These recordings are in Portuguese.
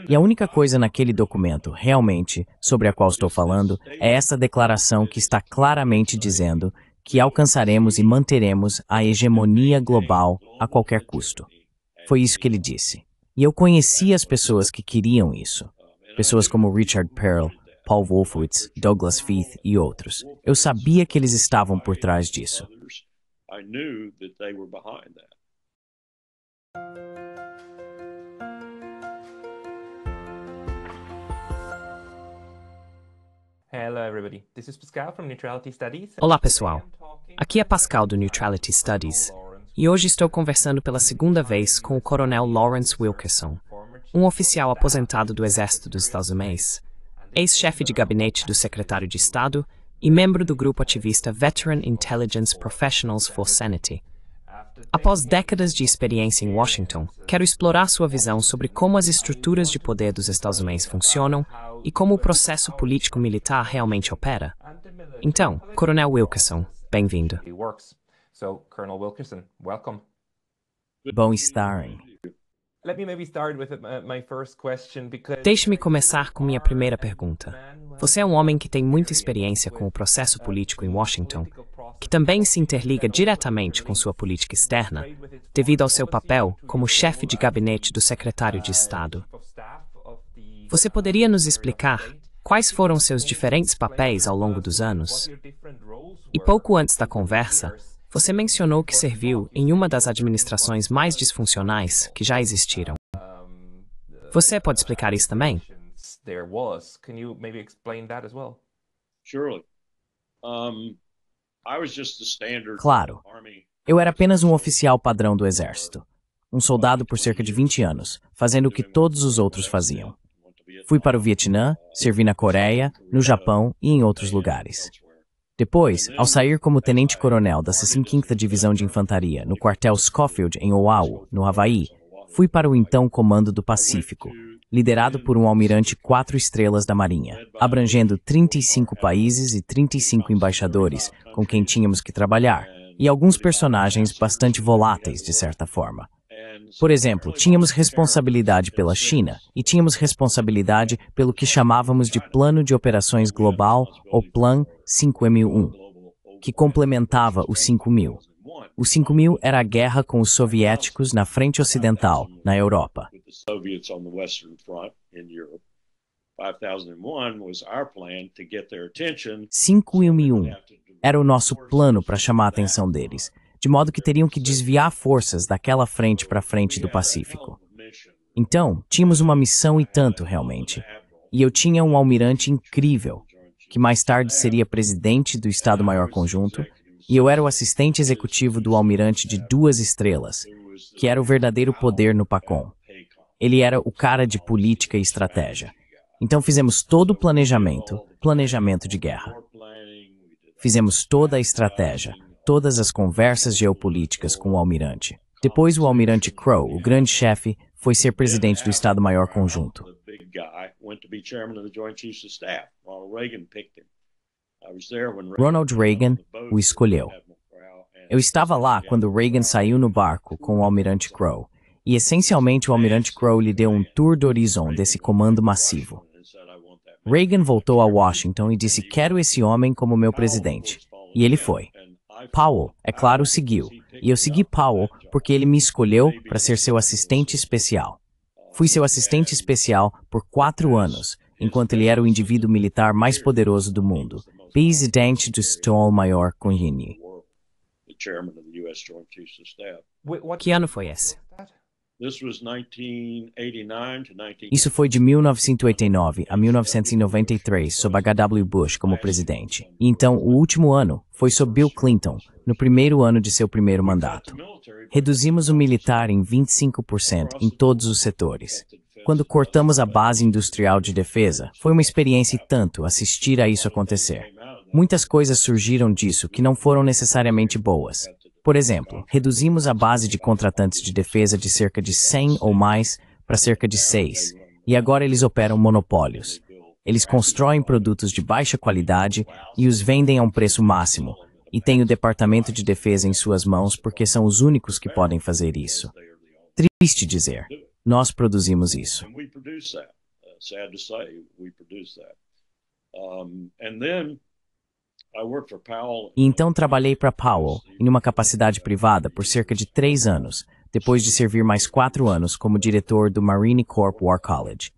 E a única coisa naquele documento, realmente, sobre a qual estou falando, é essa declaração que está claramente dizendo que alcançaremos e manteremos a hegemonia global a qualquer custo. Foi isso que ele disse. E eu conheci as pessoas que queriam isso. Pessoas como Richard Perle, Paul Wolfowitz, Douglas Feith e outros. Eu sabia que eles estavam por trás disso. Olá, pessoal. Aqui é Pascal do Neutrality Studies, e hoje estou conversando pela segunda vez com o Coronel Lawrence Wilkerson, um oficial aposentado do Exército dos Estados Unidos, ex-chefe de gabinete do secretário de Estado e membro do grupo ativista Veteran Intelligence Professionals for Sanity. Após décadas de experiência em Washington, quero explorar sua visão sobre como as estruturas de poder dos Estados Unidos funcionam e como o processo político-militar realmente opera. Então, Coronel Wilkerson, bem-vindo. Bom estarem. Deixe-me começar com minha primeira pergunta. Você é um homem que tem muita experiência com o processo político em Washington, que também se interliga diretamente com sua política externa, devido ao seu papel como chefe de gabinete do secretário de Estado. Você poderia nos explicar quais foram seus diferentes papéis ao longo dos anos? E pouco antes da conversa, você mencionou que serviu em uma das administrações mais disfuncionais que já existiram. Você pode explicar isso também? Claro. Eu era apenas um oficial padrão do Exército. Um soldado por cerca de 20 anos, fazendo o que todos os outros faziam. Fui para o Vietnã, servi na Coreia, no Japão e em outros lugares. Depois, ao sair como tenente-coronel da 65ª Divisão de Infantaria no quartel Schofield, em Oahu, no Havaí, fui para o então Comando do Pacífico, liderado por um almirante 4 estrelas da Marinha, abrangendo 35 países e 35 embaixadores com quem tínhamos que trabalhar, e alguns personagens bastante voláteis, de certa forma. Por exemplo, tínhamos responsabilidade pela China e tínhamos responsabilidade pelo que chamávamos de Plano de Operações Global, ou Plan 5001, que complementava o 5000. O 5000 era a guerra com os soviéticos na frente ocidental, na Europa. 5001 era o nosso plano para chamar a atenção deles, de modo que teriam que desviar forças daquela frente para frente do Pacífico. Então, tínhamos uma missão e tanto, realmente. E eu tinha um almirante incrível, que mais tarde seria presidente do Estado-Maior Conjunto, e eu era o assistente executivo do almirante de 2 estrelas, que era o verdadeiro poder no PACOM. Ele era o cara de política e estratégia. Então fizemos todo o planejamento de guerra. Fizemos toda a estratégia, todas as conversas geopolíticas com o almirante. Depois o almirante Crowe, o grande chefe, foi ser presidente do Estado-Maior Conjunto. Ronald Reagan o escolheu. Eu estava lá quando Reagan saiu no barco com o almirante Crowe, e essencialmente o almirante Crowe lhe deu um tour do horizonte desse comando massivo. Reagan voltou a Washington e disse: "Quero esse homem como meu presidente." E ele foi. Powell, é claro, seguiu. E eu segui Powell porque ele me escolheu para ser seu assistente especial. Fui seu assistente especial por 4 anos, enquanto ele era o indivíduo militar mais poderoso do mundo, presidente do Estado-Maior Conjunto. Que ano foi esse? Isso foi de 1989 a 1993, sob H. W. Bush como presidente. E então, o último ano foi sob Bill Clinton, no primeiro ano de seu primeiro mandato. Reduzimos o militar em 25% em todos os setores. Quando cortamos a base industrial de defesa, foi uma experiência e tanto assistir a isso acontecer. Muitas coisas surgiram disso que não foram necessariamente boas. Por exemplo, reduzimos a base de contratantes de defesa de cerca de 100 ou mais para cerca de 6, e agora eles operam monopólios. Eles constroem produtos de baixa qualidade e os vendem a um preço máximo, e têm o Departamento de Defesa em suas mãos porque são os únicos que podem fazer isso. Triste dizer, nós produzimos isso. E então trabalhei para Powell, em uma capacidade privada, por cerca de 3 anos, depois de servir mais 4 anos como diretor do Marine Corps War College.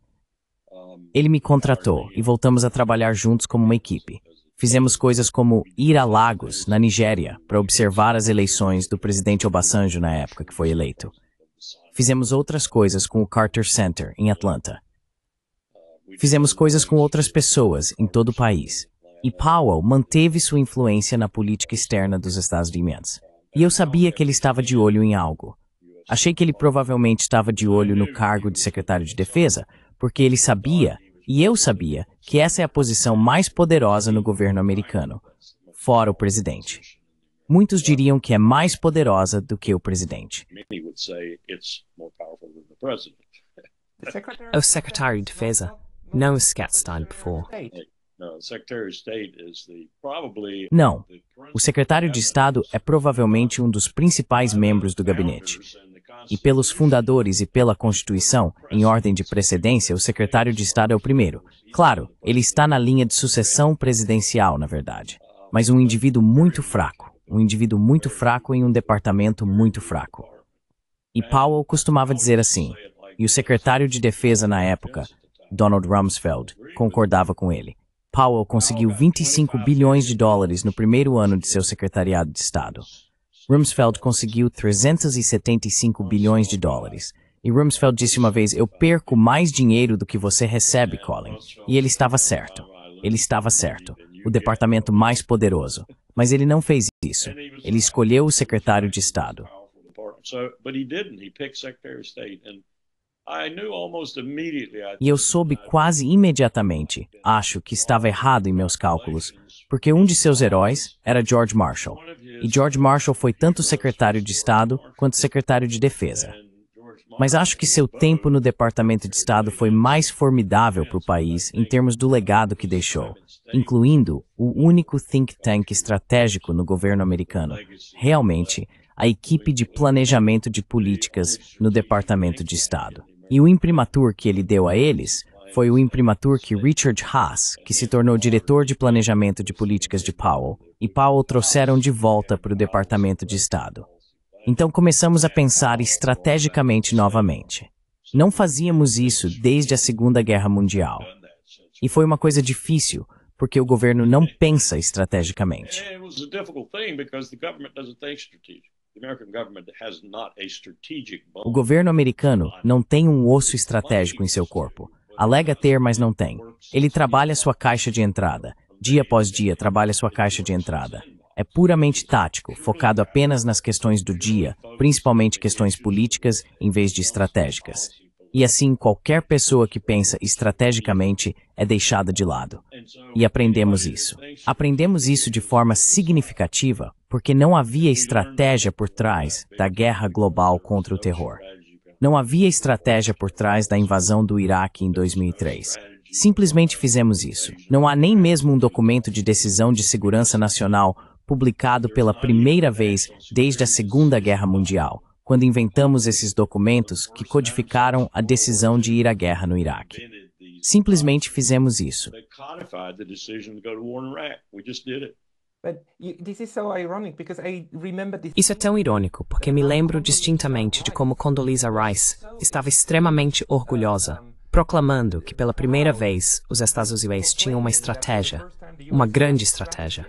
Ele me contratou e voltamos a trabalhar juntos como uma equipe. Fizemos coisas como ir a Lagos, na Nigéria, para observar as eleições do presidente Obasanjo na época que foi eleito. Fizemos outras coisas com o Carter Center, em Atlanta. Fizemos coisas com outras pessoas em todo o país. E Powell manteve sua influência na política externa dos Estados Unidos. E eu sabia que ele estava de olho em algo. Achei que ele provavelmente estava de olho no cargo de secretário de defesa, porque ele sabia, e eu sabia, que essa é a posição mais poderosa no governo americano, fora o presidente. Muitos diriam que é mais poderosa do que o presidente. O secretário de defesa, não o Scott Stein before. Não, o secretário de Estado é provavelmente um dos principais membros do gabinete. E pelos fundadores e pela Constituição, em ordem de precedência, o secretário de Estado é o primeiro. Claro, ele está na linha de sucessão presidencial, na verdade. Mas um indivíduo muito fraco em um departamento muito fraco. E Powell costumava dizer assim, e o secretário de defesa na época, Donald Rumsfeld, concordava com ele. Powell conseguiu 25 bilhões de dólares no primeiro ano de seu secretariado de Estado. Rumsfeld conseguiu 375 bilhões de dólares. E Rumsfeld disse uma vez, eu perco mais dinheiro do que você recebe, Colin. E ele estava certo. Ele estava certo. O departamento mais poderoso. Mas ele não fez isso. Ele escolheu o secretário de Estado. E eu soube quase imediatamente, acho que estava errado em meus cálculos, porque um de seus heróis era George Marshall. E George Marshall foi tanto secretário de Estado quanto secretário de Defesa. Mas acho que seu tempo no Departamento de Estado foi mais formidável para o país em termos do legado que deixou, incluindo o único think tank estratégico no governo americano. Realmente, a equipe de planejamento de políticas no Departamento de Estado. E o imprimatur que ele deu a eles foi o imprimatur que Richard Haas, que se tornou diretor de planejamento de políticas de Powell, e Powell trouxeram de volta para o Departamento de Estado. Então começamos a pensar estrategicamente novamente. Não fazíamos isso desde a Segunda Guerra Mundial. E foi uma coisa difícil, porque o governo não pensa estrategicamente. O governo americano não tem um osso estratégico em seu corpo. Alega ter, mas não tem. Ele trabalha sua caixa de entrada. Dia após dia, trabalha sua caixa de entrada. É puramente tático, focado apenas nas questões do dia, principalmente questões políticas, em vez de estratégicas. E assim, qualquer pessoa que pensa estrategicamente é deixada de lado. E aprendemos isso. Aprendemos isso de forma significativa, porque não havia estratégia por trás da guerra global contra o terror. Não havia estratégia por trás da invasão do Iraque em 2003. Simplesmente fizemos isso. Não há nem mesmo um documento de decisão de segurança nacional publicado pela primeira vez desde a Segunda Guerra Mundial, quando inventamos esses documentos que codificaram a decisão de ir à guerra no Iraque. Simplesmente fizemos isso. Isso é tão irônico, porque me lembro distintamente de como Condoleezza Rice estava extremamente orgulhosa, proclamando que pela primeira vez os Estados Unidos tinham uma estratégia, uma grande estratégia.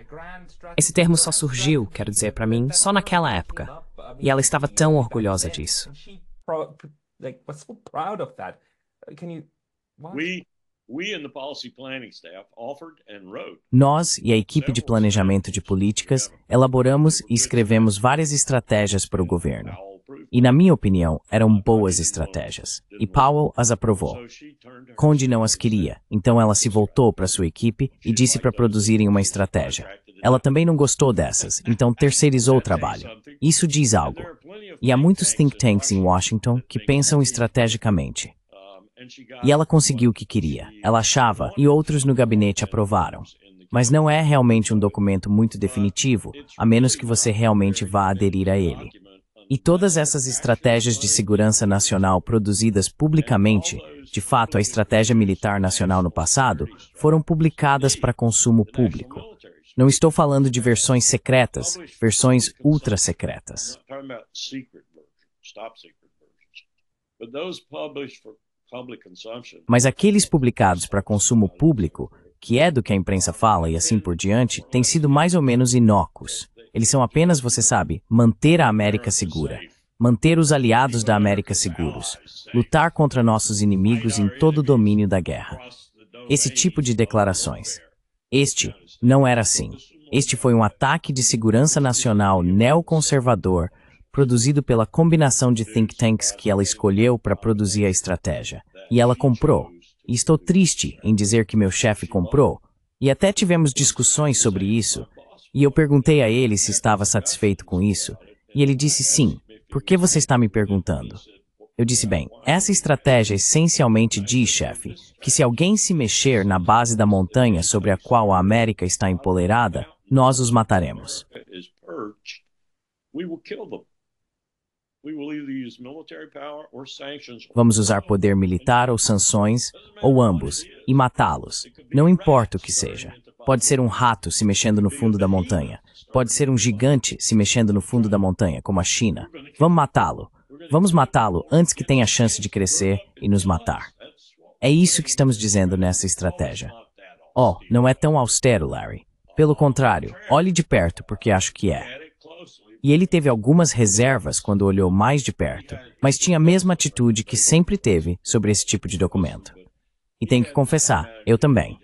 Esse termo só surgiu, quero dizer para mim, só naquela época. E ela estava tão orgulhosa disso. Nós e a equipe de planejamento de políticas elaboramos e escrevemos várias estratégias para o governo. E, na minha opinião, eram boas estratégias. E Powell as aprovou. Conde não as queria, então ela se voltou para sua equipe e disse para produzirem uma estratégia. Ela também não gostou dessas, então terceirizou o trabalho. Isso diz algo. E há muitos think tanks em Washington que pensam estrategicamente. E ela conseguiu o que queria. Ela achava, e outros no gabinete aprovaram. Mas não é realmente um documento muito definitivo, a menos que você realmente vá aderir a ele. E todas essas estratégias de segurança nacional produzidas publicamente, de fato a estratégia militar nacional no passado, foram publicadas para consumo público. Não estou falando de versões secretas, versões ultra secretas. Mas aqueles publicados para consumo público, que é do que a imprensa fala e assim por diante, têm sido mais ou menos inócuos. Eles são apenas, você sabe, manter a América segura, manter os aliados da América seguros, lutar contra nossos inimigos em todo o domínio da guerra. Esse tipo de declarações. Este não era assim. Este foi um ataque de segurança nacional neoconservador produzido pela combinação de think tanks que ela escolheu para produzir a estratégia. E ela comprou. E estou triste em dizer que meu chefe comprou. E até tivemos discussões sobre isso. E eu perguntei a ele se estava satisfeito com isso. E ele disse sim. Por que você está me perguntando? Eu disse, bem, essa estratégia essencialmente diz, chefe, que se alguém se mexer na base da montanha sobre a qual a América está empoleirada, nós os mataremos. Vamos usar poder militar ou sanções, ou ambos, e matá-los. Não importa o que seja. Pode ser um rato se mexendo no fundo da montanha. Pode ser um gigante se mexendo no fundo da montanha, como a China. Vamos matá-lo. Vamos matá-lo antes que tenha a chance de crescer e nos matar. É isso que estamos dizendo nessa estratégia. Oh, não é tão austero, Larry. Pelo contrário, olhe de perto porque acho que é. E ele teve algumas reservas quando olhou mais de perto, mas tinha a mesma atitude que sempre teve sobre esse tipo de documento. E tenho que confessar, eu também.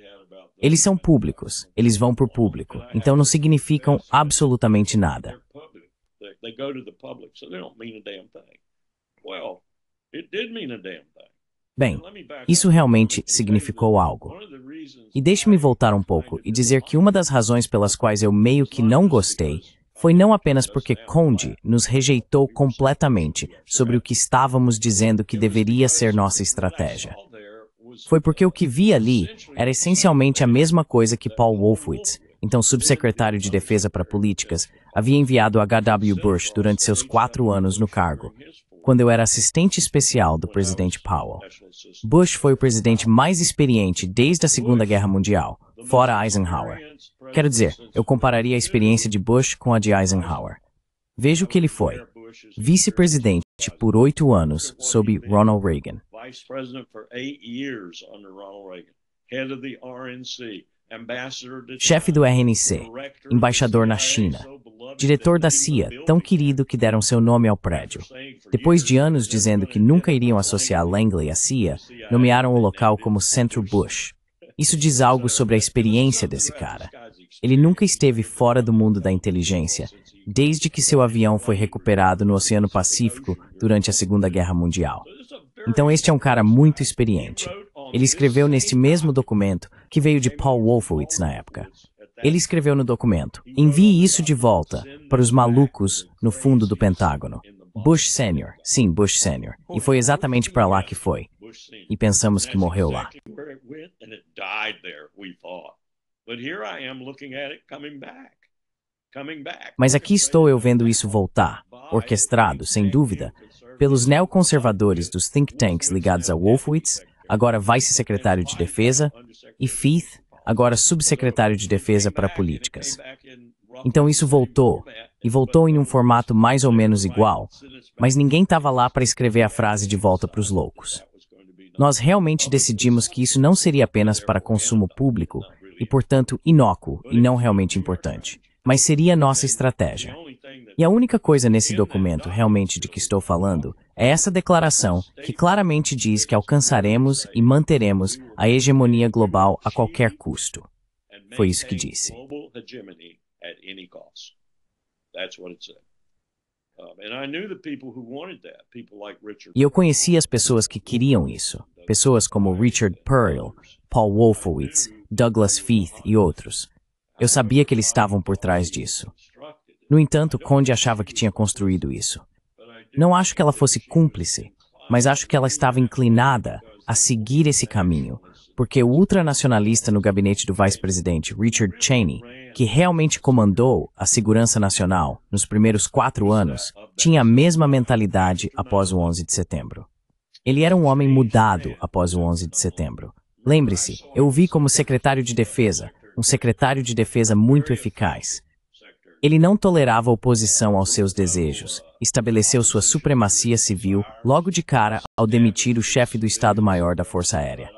Eles são públicos, eles vão por público, então não significam absolutamente nada. Bem, isso realmente significou algo. E deixe-me voltar um pouco e dizer que uma das razões pelas quais eu meio que não gostei foi não apenas porque Conde nos rejeitou completamente sobre o que estávamos dizendo que deveria ser nossa estratégia. Foi porque o que vi ali era essencialmente a mesma coisa que Paul Wolfowitz, então subsecretário de Defesa para Políticas, havia enviado a H.W. Bush durante seus 4 anos no cargo, quando eu era assistente especial do presidente Powell. Bush foi o presidente mais experiente desde a Segunda Guerra Mundial, fora Eisenhower. Quero dizer, eu compararia a experiência de Bush com a de Eisenhower. Veja o que ele foi. Vice-presidente por 8 anos sob Ronald Reagan. Chefe do RNC, embaixador na China, diretor da CIA, tão querido que deram seu nome ao prédio. Depois de anos dizendo que nunca iriam associar Langley à CIA, nomearam o local como Centro Bush. Isso diz algo sobre a experiência desse cara. Ele nunca esteve fora do mundo da inteligência, desde que seu avião foi recuperado no Oceano Pacífico durante a Segunda Guerra Mundial. Então este é um cara muito experiente. Ele escreveu neste mesmo documento, que veio de Paul Wolfowitz na época. Ele escreveu no documento, envie isso de volta para os malucos no fundo do Pentágono. Bush Sr., sim, Bush Sr., e foi exatamente para lá que foi. E pensamos que morreu lá. Mas aqui estou eu vendo isso voltar, orquestrado, sem dúvida, pelos neoconservadores dos think tanks ligados a Wolfowitz, agora vice-secretário de Defesa, e Feith, agora subsecretário de Defesa para Políticas. Então isso voltou, e voltou em um formato mais ou menos igual, mas ninguém estava lá para escrever a frase de volta para os loucos. Nós realmente decidimos que isso não seria apenas para consumo público e, portanto, inócuo e não realmente importante, mas seria nossa estratégia. E a única coisa nesse documento realmente de que estou falando é essa declaração que claramente diz que alcançaremos e manteremos a hegemonia global a qualquer custo. Foi isso que disse. E eu conhecia as pessoas que queriam isso. Pessoas como Richard Perle, Paul Wolfowitz, Douglas Feith e outros. Eu sabia que eles estavam por trás disso. No entanto, Conde achava que tinha construído isso. Não acho que ela fosse cúmplice, mas acho que ela estava inclinada a seguir esse caminho, porque o ultranacionalista no gabinete do vice-presidente Richard Cheney, que realmente comandou a segurança nacional nos primeiros 4 anos, tinha a mesma mentalidade após o 11 de setembro. Ele era um homem mudado após o 11 de setembro. Lembre-se, eu o vi como secretário de defesa, um secretário de defesa muito eficaz. Ele não tolerava oposição aos seus desejos, estabeleceu sua supremacia civil logo de cara ao demitir o chefe do Estado-Maior da Força Aérea.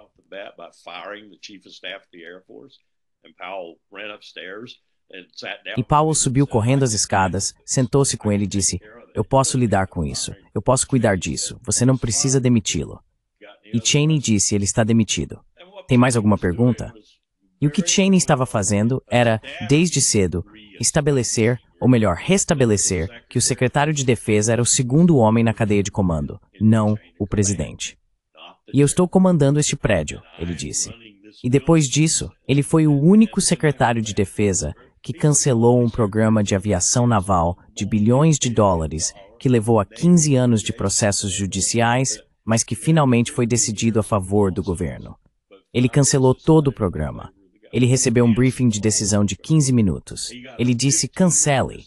E Powell subiu correndo as escadas, sentou-se com ele e disse: "Eu posso lidar com isso, eu posso cuidar disso, você não precisa demiti-lo." E Cheney disse: "Ele está demitido." Tem mais alguma pergunta? E o que Cheney estava fazendo era, desde cedo, estabelecer, ou melhor, restabelecer, que o secretário de defesa era o segundo homem na cadeia de comando, não o presidente. "E eu estou comandando este prédio", ele disse. E depois disso, ele foi o único secretário de defesa que cancelou um programa de aviação naval de bilhões de dólares que levou a 15 anos de processos judiciais, mas que finalmente foi decidido a favor do governo. Ele cancelou todo o programa. Ele recebeu um briefing de decisão de 15 minutos. Ele disse: "Cancele."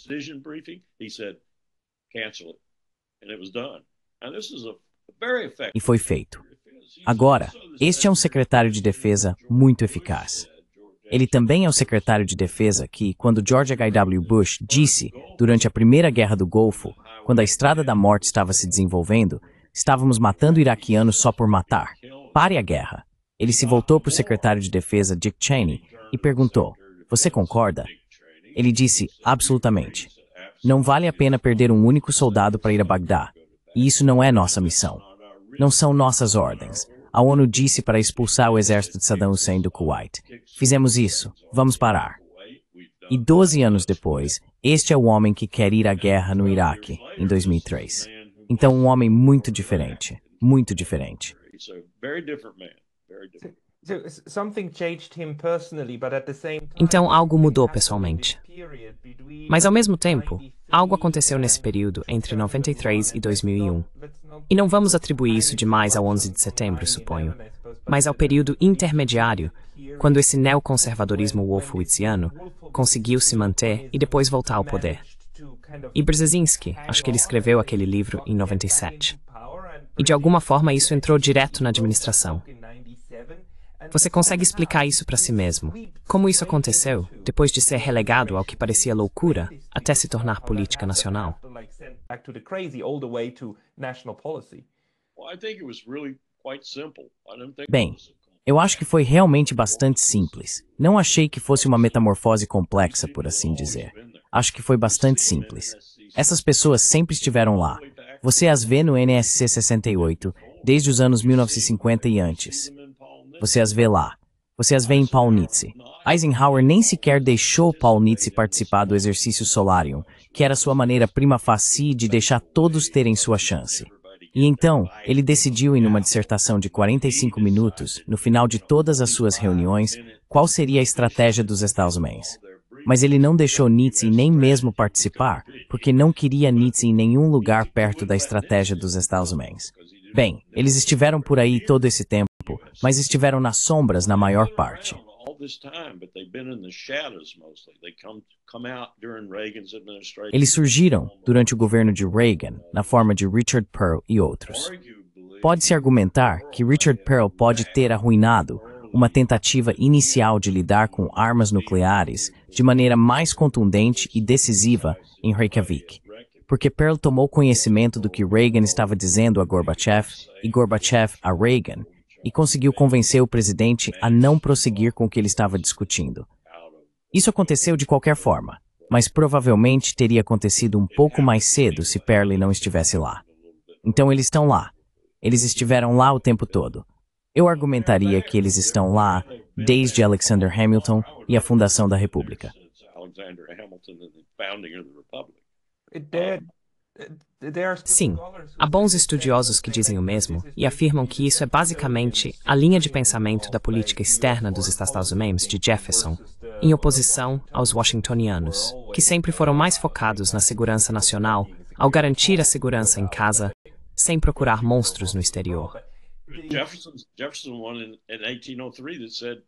E foi feito. Agora, este é um secretário de defesa muito eficaz. Ele também é o secretário de defesa que, quando George H.W. Bush disse, durante a Primeira Guerra do Golfo, quando a Estrada da Morte estava se desenvolvendo, estávamos matando iraquianos só por matar. Pare a guerra. Ele se voltou para o secretário de defesa, Dick Cheney, e perguntou: "Você concorda?" Ele disse: "Absolutamente. Não vale a pena perder um único soldado para ir a Bagdá. E isso não é nossa missão. Não são nossas ordens. A ONU disse para expulsar o exército de Saddam Hussein do Kuwait. Fizemos isso. Vamos parar." E 12 anos depois, este é o homem que quer ir à guerra no Iraque, em 2003. Então, um homem muito diferente. Muito diferente. Então algo mudou pessoalmente. Mas ao mesmo tempo, algo aconteceu nesse período entre 93 e 2001. E não vamos atribuir isso demais ao 11 de setembro, suponho, mas ao período intermediário, quando esse neoconservadorismo wolfowitziano conseguiu se manter e depois voltar ao poder. E Brzezinski, acho que ele escreveu aquele livro em 97. E de alguma forma isso entrou direto na administração. Você consegue explicar isso para si mesmo? Como isso aconteceu, depois de ser relegado ao que parecia loucura, até se tornar política nacional? Bem, eu acho que foi realmente bastante simples. Não achei que fosse uma metamorfose complexa, por assim dizer. Acho que foi bastante simples. Essas pessoas sempre estiveram lá. Você as vê no NSC 68, desde os anos 1950 e antes. Você as vê lá. Você as vê em Paul-Nitze. Eisenhower nem sequer deixou Paul-Nitze participar do exercício Solarium, que era sua maneira prima facie de deixar todos terem sua chance. E então, ele decidiu em uma dissertação de 45 minutos, no final de todas as suas reuniões, qual seria a estratégia dos Estados-Unidos. Mas ele não deixou Nitze nem mesmo participar, porque não queria Nitze em nenhum lugar perto da estratégia dos Estados-Unidos. Bem, eles estiveram por aí todo esse tempo, mas estiveram nas sombras na maior parte. Eles surgiram durante o governo de Reagan, na forma de Richard Perle e outros. Pode-se argumentar que Richard Perle pode ter arruinado uma tentativa inicial de lidar com armas nucleares de maneira mais contundente e decisiva em Reykjavik, porque Perle tomou conhecimento do que Reagan estava dizendo a Gorbachev e Gorbachev a Reagan, e conseguiu convencer o presidente a não prosseguir com o que ele estava discutindo. Isso aconteceu de qualquer forma, mas provavelmente teria acontecido um pouco mais cedo se Perle não estivesse lá. Então eles estão lá. Eles estiveram lá o tempo todo. Eu argumentaria que eles estão lá desde Alexander Hamilton e a fundação da República. Sim, há bons estudiosos que dizem o mesmo e afirmam que isso é basicamente a linha de pensamento da política externa dos Estados Unidos de Jefferson, em oposição aos washingtonianos, que sempre foram mais focados na segurança nacional ao garantir a segurança em casa, sem procurar monstros no exterior. Jefferson won in 1803 that said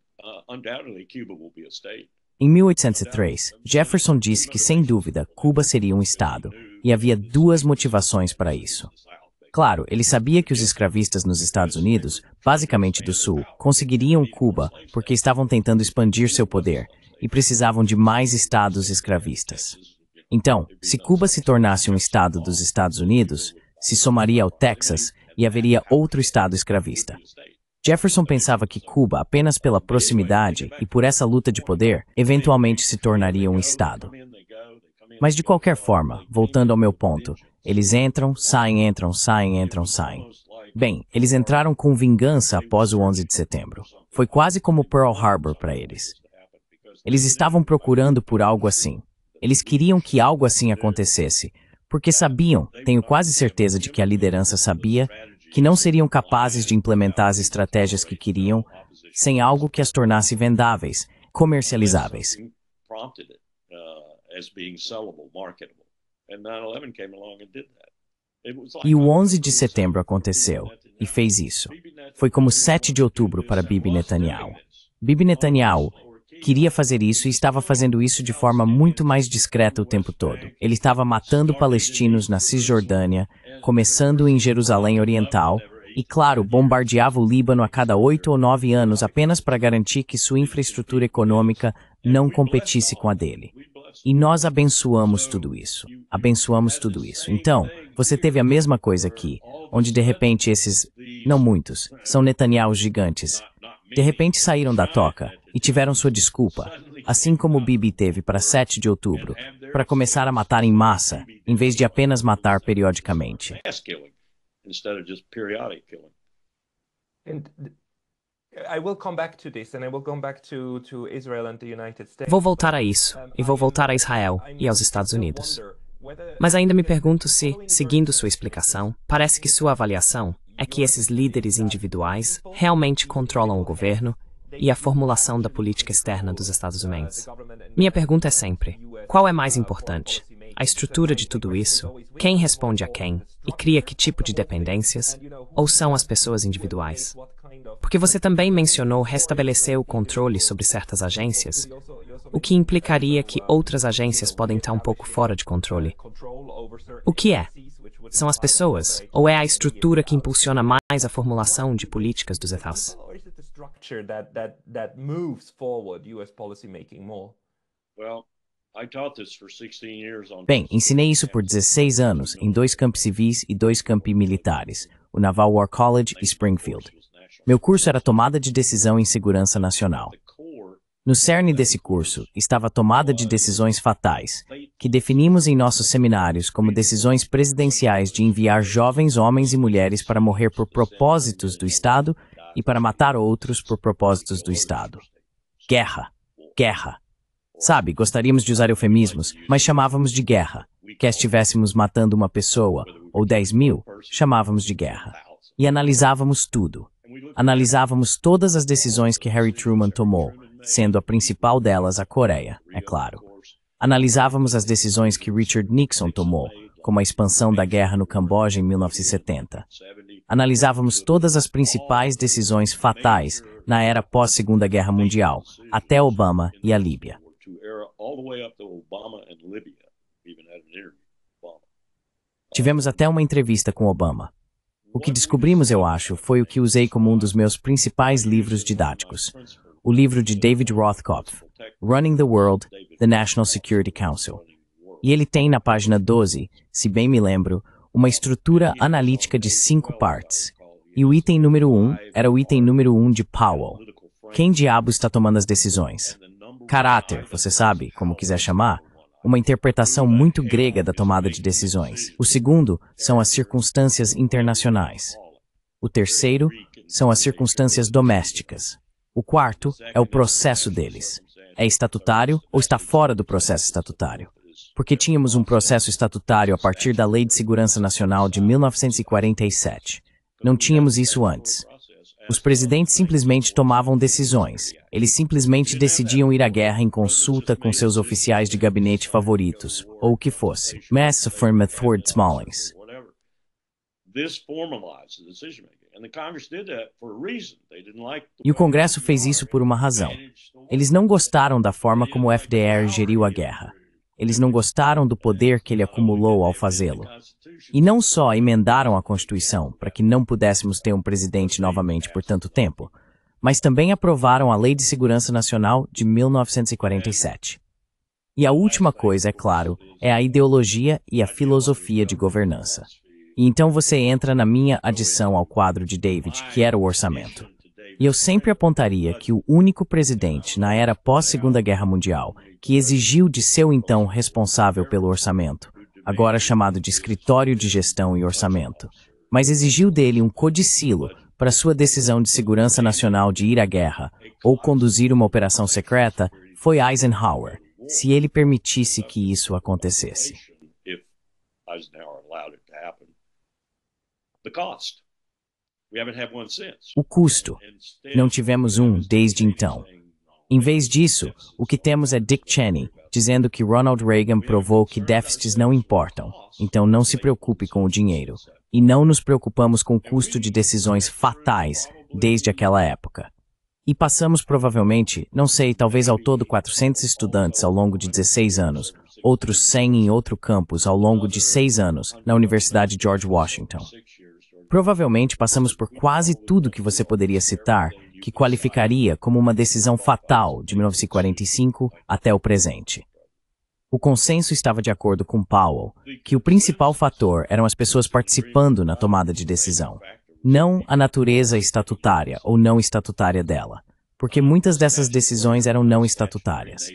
undoubtedly Cuba will be a state. Em 1803, Jefferson disse que, sem dúvida, Cuba seria um estado, e havia duas motivações para isso. Claro, ele sabia que os escravistas nos Estados Unidos, basicamente do Sul, conseguiriam Cuba porque estavam tentando expandir seu poder e precisavam de mais estados escravistas. Então, se Cuba se tornasse um estado dos Estados Unidos, se somaria ao Texas e haveria outro estado escravista. Jefferson pensava que Cuba, apenas pela proximidade e por essa luta de poder, eventualmente se tornaria um estado. Mas de qualquer forma, voltando ao meu ponto, eles entram, saem, entram, saem, entram, saem. Bem, eles entraram com vingança após o 11 de setembro. Foi quase como Pearl Harbor para eles. Eles estavam procurando por algo assim. Eles queriam que algo assim acontecesse, porque sabiam, tenho quase certeza de que a liderança sabia, que não seriam capazes de implementar as estratégias que queriam sem algo que as tornasse vendáveis, comercializáveis. E o 11 de setembro aconteceu, e fez isso. Foi como 7 de outubro para Bibi Netanyahu. Bibi Netanyahu queria fazer isso e estava fazendo isso de forma muito mais discreta o tempo todo. Ele estava matando palestinos na Cisjordânia, começando em Jerusalém Oriental, e claro, bombardeava o Líbano a cada 8 ou 9 anos apenas para garantir que sua infraestrutura econômica não competisse com a dele. E nós abençoamos tudo isso. Abençoamos tudo isso. Então, você teve a mesma coisa aqui, onde de repente esses, não muitos, são Netanyahu gigantes. De repente saíram da toca e tiveram sua desculpa, assim como Bibi teve para 7 de outubro, para começar a matar em massa, em vez de apenas matar periodicamente. Vou voltar a isso, e vou voltar a Israel e aos Estados Unidos. Mas ainda me pergunto se, seguindo sua explicação, parece que sua avaliação é que esses líderes individuais realmente controlam o governo e a formulação da política externa dos Estados Unidos. Minha pergunta é sempre, qual é mais importante? A estrutura de tudo isso, quem responde a quem e cria que tipo de dependências, ou são as pessoas individuais? Porque você também mencionou restabelecer o controle sobre certas agências, o que implicaria que outras agências podem estar um pouco fora de controle. O que é? São as pessoas, ou é a estrutura que impulsiona mais a formulação de políticas dos Estados? Bem, ensinei isso por 16 anos em 2 campi civis e 2 campi militares, o Naval War College e Springfield. Meu curso era tomada de decisão em segurança nacional. No cerne desse curso estava a tomada de decisões fatais, que definimos em nossos seminários como decisões presidenciais de enviar jovens homens e mulheres para morrer por propósitos do Estado e para matar outros por propósitos do Estado. Guerra. Guerra. Sabe, gostaríamos de usar eufemismos, mas chamávamos de guerra. Quer estivéssemos matando uma pessoa, ou 10.000, chamávamos de guerra. E analisávamos tudo. Analisávamos todas as decisões que Harry Truman tomou, sendo a principal delas a Coreia, é claro. Analisávamos as decisões que Richard Nixon tomou, como a expansão da guerra no Camboja em 1970. Analisávamos todas as principais decisões fatais na era pós-Segunda Guerra Mundial, até Obama e a Líbia. Tivemos até uma entrevista com Obama. O que descobrimos, eu acho, foi o que usei como um dos meus principais livros didáticos. O livro de David Rothkopf, Running the World, The National Security Council. E ele tem na página 12, se bem me lembro, uma estrutura analítica de 5 partes. E o item número 1 era o item número 1 de Powell. Quem diabo está tomando as decisões? Caráter, você sabe, como quiser chamar, uma interpretação muito grega da tomada de decisões. O segundo são as circunstâncias internacionais. O terceiro são as circunstâncias domésticas. O quarto é o processo deles. É estatutário ou está fora do processo estatutário? Porque tínhamos um processo estatutário a partir da Lei de Segurança Nacional de 1947. Não tínhamos isso antes. Os presidentes simplesmente tomavam decisões. Eles simplesmente decidiam ir à guerra em consulta com seus oficiais de gabinete favoritos, ou o que fosse. Mass Affirmative Thwart Smallings. E o Congresso fez isso por uma razão. Eles não gostaram da forma como o FDR geriu a guerra. Eles não gostaram do poder que ele acumulou ao fazê-lo. E não só emendaram a Constituição para que não pudéssemos ter um presidente novamente por tanto tempo, mas também aprovaram a Lei de Segurança Nacional de 1947. E a última coisa, é claro, é a ideologia e a filosofia de governança. E então você entra na minha adição ao quadro de David, que era o orçamento. E eu sempre apontaria que o único presidente na era pós-Segunda Guerra Mundial que exigiu de seu então responsável pelo orçamento, agora chamado de Escritório de Gestão e Orçamento, mas exigiu dele um codicilo para sua decisão de segurança nacional de ir à guerra ou conduzir uma operação secreta, foi Eisenhower, se ele permitisse que isso acontecesse. O custo. Não tivemos um desde então. Em vez disso, o que temos é Dick Cheney dizendo que Ronald Reagan provou que déficits não importam, então não se preocupe com o dinheiro. E não nos preocupamos com o custo de decisões fatais desde aquela época. E passamos provavelmente, não sei, talvez ao todo 400 estudantes ao longo de 16 anos, outros 100 em outro campus ao longo de 6 anos na Universidade George Washington. Provavelmente passamos por quase tudo que você poderia citar que qualificaria como uma decisão fatal de 1945 até o presente. O consenso estava de acordo com Powell, que o principal fator eram as pessoas participando na tomada de decisão, não a natureza estatutária ou não estatutária dela, porque muitas dessas decisões eram não estatutárias.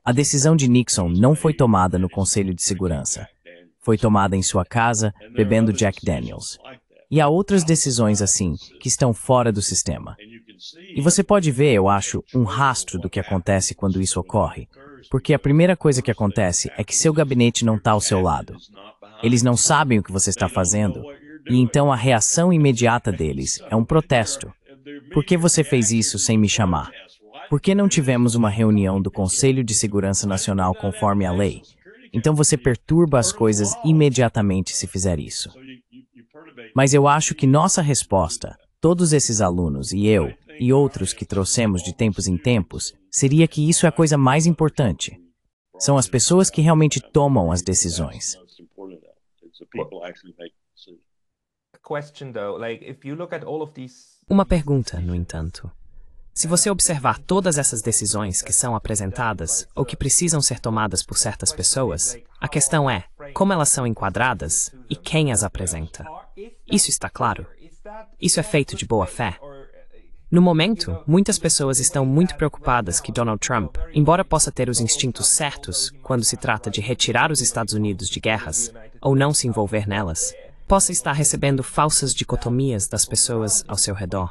A decisão de Nixon não foi tomada no Conselho de Segurança. Foi tomada em sua casa, bebendo Jack Daniels. E há outras decisões assim, que estão fora do sistema. E você pode ver, eu acho, um rastro do que acontece quando isso ocorre, porque a primeira coisa que acontece é que seu gabinete não está ao seu lado. Eles não sabem o que você está fazendo, e então a reação imediata deles é um protesto. Por que você fez isso sem me chamar? Por que não tivemos uma reunião do Conselho de Segurança Nacional conforme a lei? Então você perturba as coisas imediatamente se fizer isso. Mas eu acho que nossa resposta, todos esses alunos e eu, e outros que trouxemos de tempos em tempos, seria que isso é a coisa mais importante. São as pessoas que realmente tomam as decisões. Uma pergunta, no entanto. Se você observar todas essas decisões que são apresentadas ou que precisam ser tomadas por certas pessoas, a questão é como elas são enquadradas e quem as apresenta. Isso está claro? Isso é feito de boa fé? No momento, muitas pessoas estão muito preocupadas que Donald Trump, embora possa ter os instintos certos quando se trata de retirar os Estados Unidos de guerras ou não se envolver nelas, possa estar recebendo falsas dicotomias das pessoas ao seu redor.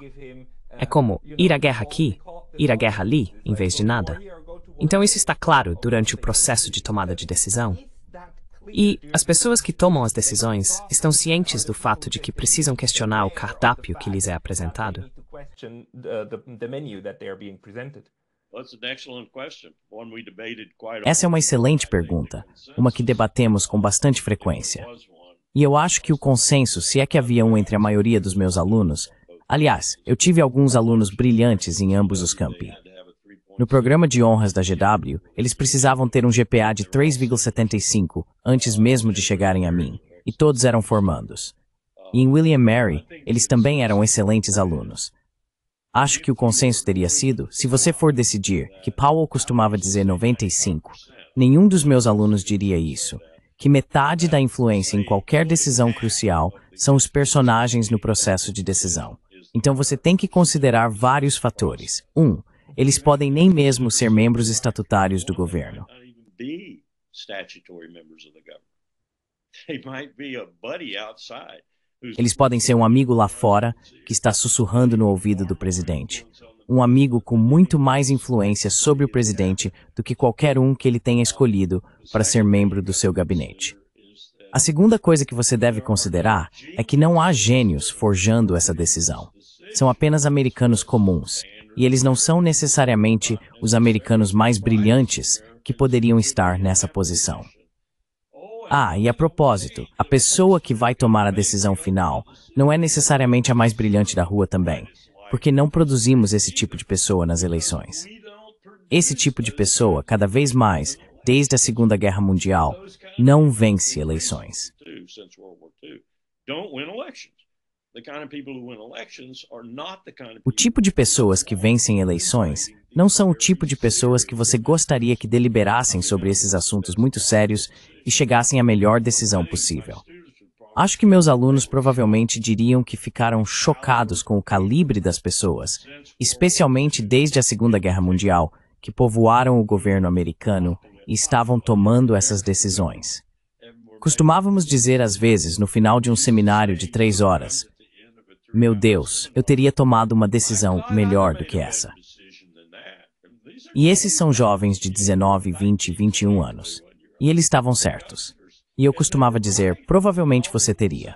É como ir à guerra aqui, ir à guerra ali, em vez de nada. Então isso está claro durante o processo de tomada de decisão. E as pessoas que tomam as decisões estão cientes do fato de que precisam questionar o cardápio que lhes é apresentado. Essa é uma excelente pergunta, uma que debatemos com bastante frequência. E eu acho que o consenso, se é que havia um entre a maioria dos meus alunos, aliás, eu tive alguns alunos brilhantes em ambos os campi. No programa de honras da GW, eles precisavam ter um GPA de 3,75 antes mesmo de chegarem a mim, e todos eram formandos. E em William Mary, eles também eram excelentes alunos. Acho que o consenso teria sido, se você for decidir, que Powell costumava dizer 95, nenhum dos meus alunos diria isso, que metade da influência em qualquer decisão crucial são os personagens no processo de decisão. Então você tem que considerar vários fatores. Eles podem nem mesmo ser membros estatutários do governo. Eles podem ser um amigo lá fora que está sussurrando no ouvido do presidente. Um amigo com muito mais influência sobre o presidente do que qualquer um que ele tenha escolhido para ser membro do seu gabinete. A segunda coisa que você deve considerar é que não há gênios forjando essa decisão. São apenas americanos comuns, e eles não são necessariamente os americanos mais brilhantes que poderiam estar nessa posição. Ah, e a propósito, a pessoa que vai tomar a decisão final não é necessariamente a mais brilhante da rua também, porque não produzimos esse tipo de pessoa nas eleições. Esse tipo de pessoa, cada vez mais, desde a Segunda Guerra Mundial, não vence eleições. O tipo de pessoas que vencem eleições não são o tipo de pessoas que você gostaria que deliberassem sobre esses assuntos muito sérios e chegassem à melhor decisão possível. Acho que meus alunos provavelmente diriam que ficaram chocados com o calibre das pessoas, especialmente desde a Segunda Guerra Mundial, que povoaram o governo americano e estavam tomando essas decisões. Costumávamos dizer às vezes, no final de um seminário de 3 horas, meu Deus, eu teria tomado uma decisão melhor do que essa. E esses são jovens de 19, 20, 21 anos. E eles estavam certos. E eu costumava dizer, provavelmente você teria.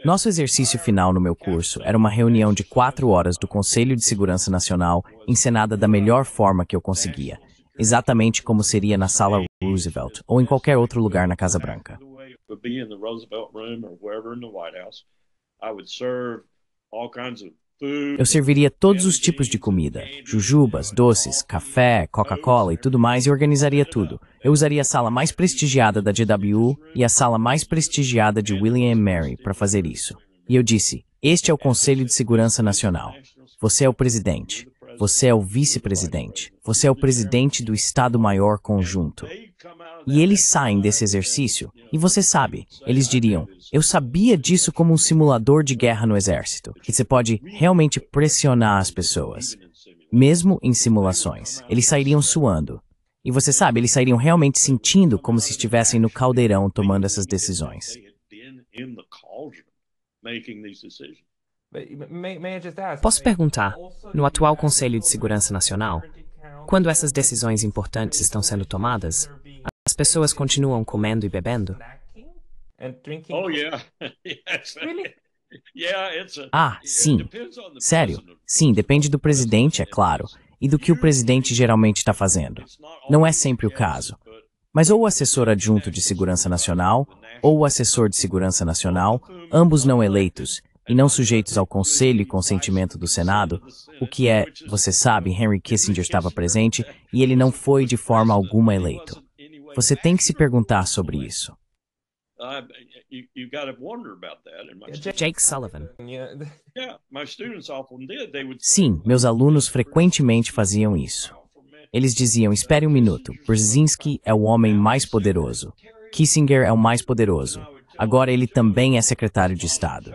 Nosso exercício final no meu curso era uma reunião de 4 horas do Conselho de Segurança Nacional, encenada da melhor forma que eu conseguia, exatamente como seria na Sala Roosevelt ou em qualquer outro lugar na Casa Branca. Eu serviria todos os tipos de comida, jujubas, doces, café, Coca-Cola e tudo mais e organizaria tudo. Eu usaria a sala mais prestigiada da GW e a sala mais prestigiada de William & Mary para fazer isso. E eu disse, este é o Conselho de Segurança Nacional. Você é o presidente. Você é o vice-presidente. Você é o presidente do Estado-Maior Conjunto. E eles saem desse exercício, e você sabe, eles diriam, eu sabia disso como um simulador de guerra no exército, que você pode realmente pressionar as pessoas. Mesmo em simulações, eles sairiam suando. E você sabe, eles sairiam realmente sentindo como se estivessem no caldeirão tomando essas decisões. Posso perguntar, no atual Conselho de Segurança Nacional, quando essas decisões importantes estão sendo tomadas, as pessoas continuam comendo e bebendo? Ah, sim. Sério. Sim, depende do presidente, é claro, e do que o presidente geralmente está fazendo. Não é sempre o caso. Mas ou o assessor adjunto de Segurança Nacional, ou o assessor de Segurança Nacional, ambos não eleitos, e não sujeitos ao conselho e consentimento do Senado, o que é, você sabe, Henry Kissinger estava presente e ele não foi de forma alguma eleito. Você tem que se perguntar sobre isso. Jake Sullivan. Sim, meus alunos frequentemente faziam isso. Eles diziam, espere um minuto, Brzezinski é o homem mais poderoso. Kissinger é o mais poderoso. Agora ele também é secretário de Estado.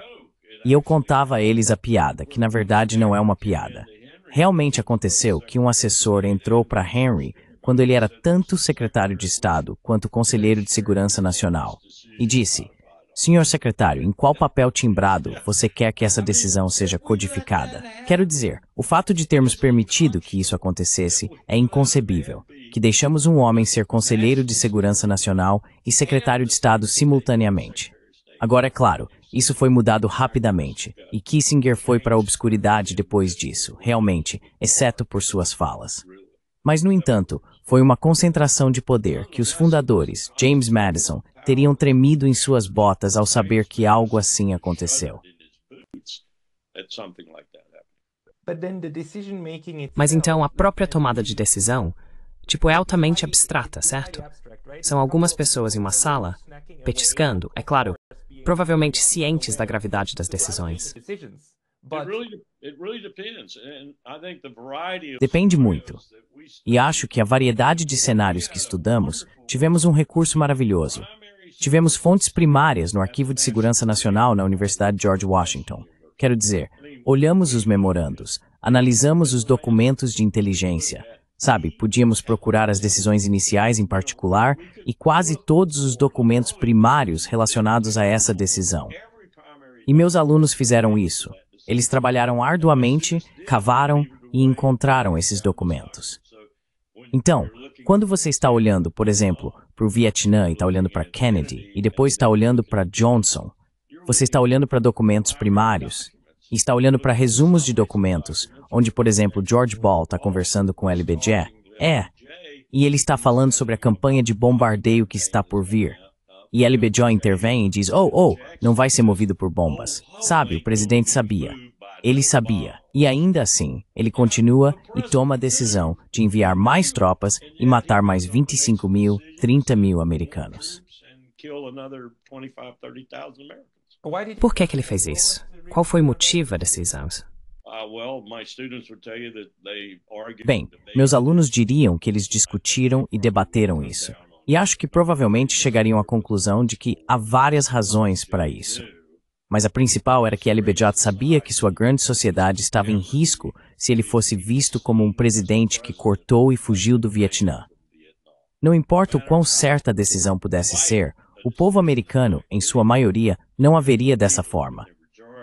E eu contava a eles a piada, que na verdade não é uma piada. Realmente aconteceu que um assessor entrou para Henry quando ele era tanto secretário de Estado quanto conselheiro de Segurança Nacional, e disse, senhor secretário, em qual papel timbrado você quer que essa decisão seja codificada? Quero dizer, o fato de termos permitido que isso acontecesse é inconcebível, que deixamos um homem ser conselheiro de Segurança Nacional e secretário de Estado simultaneamente. Agora, é claro, isso foi mudado rapidamente, e Kissinger foi para a obscuridade depois disso, realmente, exceto por suas falas. Mas, no entanto, foi uma concentração de poder que os fundadores, James Madison, teriam tremido em suas botas ao saber que algo assim aconteceu. Mas então a própria tomada de decisão, é altamente abstrata, certo? São algumas pessoas em uma sala, petiscando, é claro, provavelmente cientes da gravidade das decisões. Depende muito. E acho que a variedade de cenários que estudamos, tivemos um recurso maravilhoso. Tivemos fontes primárias no Arquivo de Segurança Nacional na Universidade George Washington. Quero dizer, olhamos os memorandos, analisamos os documentos de inteligência. Sabe, podíamos procurar as decisões iniciais em particular e quase todos os documentos primários relacionados a essa decisão. E meus alunos fizeram isso. Eles trabalharam arduamente, cavaram e encontraram esses documentos. Então, quando você está olhando, por exemplo, para o Vietnã e está olhando para Kennedy, e depois está olhando para Johnson, você está olhando para documentos primários, e está olhando para resumos de documentos, onde, por exemplo, George Ball está conversando com LBJ. E ele está falando sobre a campanha de bombardeio que está por vir. E LBJ intervém e diz, não vai ser movido por bombas. Sabe, o presidente sabia. Ele sabia. E ainda assim, ele continua e toma a decisão de enviar mais tropas e matar mais 25 mil, 30 mil americanos. Por que ele fez isso? Qual foi o motivo da decisão? Bem, meus alunos diriam que eles discutiram e debateram isso. E acho que provavelmente chegariam à conclusão de que há várias razões para isso. Mas a principal era que LBJ sabia que sua grande sociedade estava em risco se ele fosse visto como um presidente que cortou e fugiu do Vietnã. Não importa o quão certa a decisão pudesse ser, o povo americano, em sua maioria, não a veria dessa forma.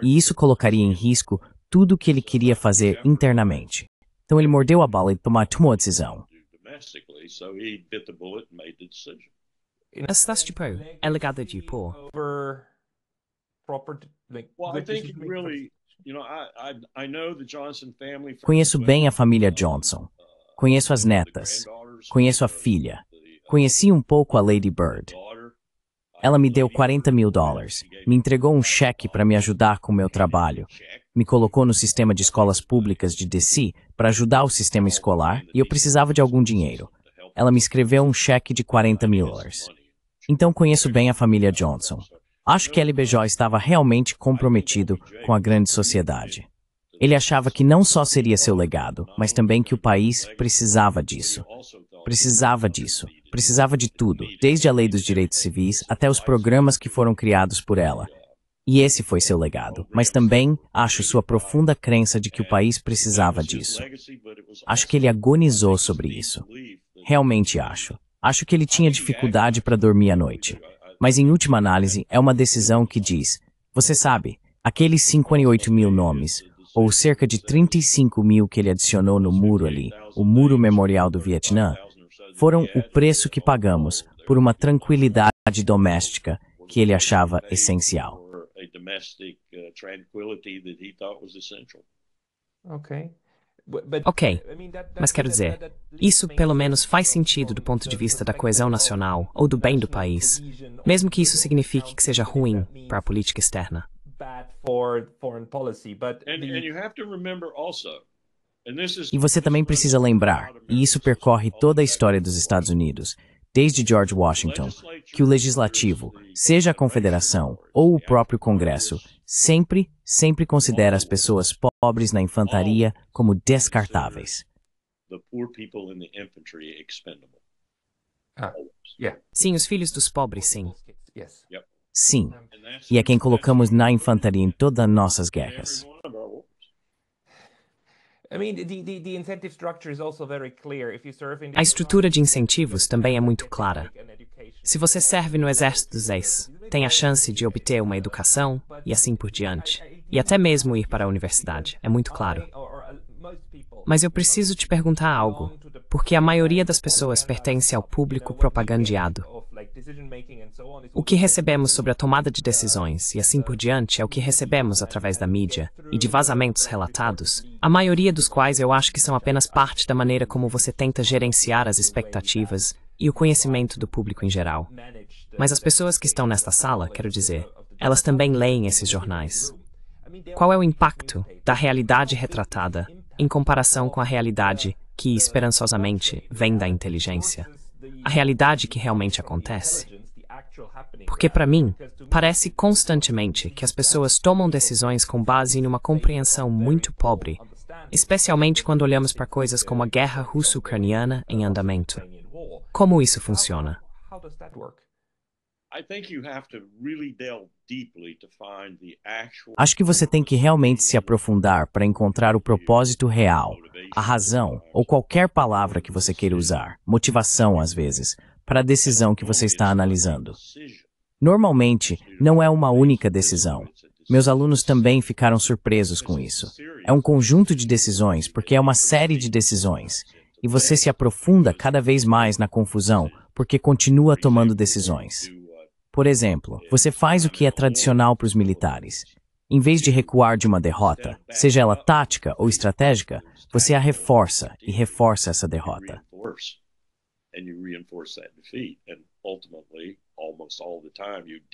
E isso colocaria em risco tudo o que ele queria fazer internamente. Então ele mordeu a bala e tomou a decisão. A cidade de Peru é ligada de por. Conheço bem a família Johnson. Conheço as netas. Conheço a filha. Conheci um pouco a Lady Bird. Ela me deu $40 mil. Me entregou um cheque para me ajudar com o meu trabalho. Me colocou no sistema de escolas públicas de DC para ajudar o sistema escolar e eu precisava de algum dinheiro. Ela me escreveu um cheque de $40 mil. Então conheço bem a família Johnson. Acho que LBJ estava realmente comprometido com a grande sociedade. Ele achava que não só seria seu legado, mas também que o país precisava disso. Precisava disso. Precisava de tudo, desde a Lei dos Direitos Civis até os programas que foram criados por ela. E esse foi seu legado, mas também acho sua profunda crença de que o país precisava disso. Acho que ele agonizou sobre isso. Realmente acho. Acho que ele tinha dificuldade para dormir à noite. Mas em última análise, é uma decisão que diz, você sabe, aqueles 58 mil nomes, ou cerca de 35 mil que ele adicionou no muro ali, o muro memorial do Vietnã, foram o preço que pagamos por uma tranquilidade doméstica que ele achava essencial. Ok, mas quero dizer, isso pelo menos faz sentido do ponto de vista da coesão nacional ou do bem do país, mesmo que isso signifique que seja ruim para a política externa. E você também precisa lembrar, e isso percorre toda a história dos Estados Unidos, desde George Washington, que o legislativo, seja a Confederação ou o próprio Congresso, sempre considera as pessoas pobres na infantaria como descartáveis. Sim, os filhos dos pobres, sim. Sim, e é quem colocamos na infantaria em todas as nossas guerras. A estrutura de incentivos também é muito clara. Se você serve no exército dos ex, tem a chance de obter uma educação e assim por diante. E até mesmo ir para a universidade, é muito claro. Mas eu preciso te perguntar algo, porque a maioria das pessoas pertence ao público propagandeado. O que recebemos sobre a tomada de decisões e assim por diante é o que recebemos através da mídia e de vazamentos relatados, a maioria dos quais eu acho que são apenas parte da maneira como você tenta gerenciar as expectativas e o conhecimento do público em geral. Mas as pessoas que estão nesta sala, quero dizer, elas também leem esses jornais. Qual é o impacto da realidade retratada em comparação com a realidade que, esperançosamente, vem da inteligência? A realidade que realmente acontece? Porque, para mim, parece constantemente que as pessoas tomam decisões com base em uma compreensão muito pobre, especialmente quando olhamos para coisas como a guerra russo-ucraniana em andamento. Como isso funciona? Acho que você tem que realmente se aprofundar para encontrar o propósito real, a razão, ou qualquer palavra que você queira usar, motivação às vezes, para a decisão que você está analisando. Normalmente, não é uma única decisão. Meus alunos também ficaram surpresos com isso. É um conjunto de decisões, porque é uma série de decisões. E você se aprofunda cada vez mais na confusão, porque continua tomando decisões. Por exemplo, você faz o que é tradicional para os militares. Em vez de recuar de uma derrota, seja ela tática ou estratégica, você a reforça e reforça essa derrota.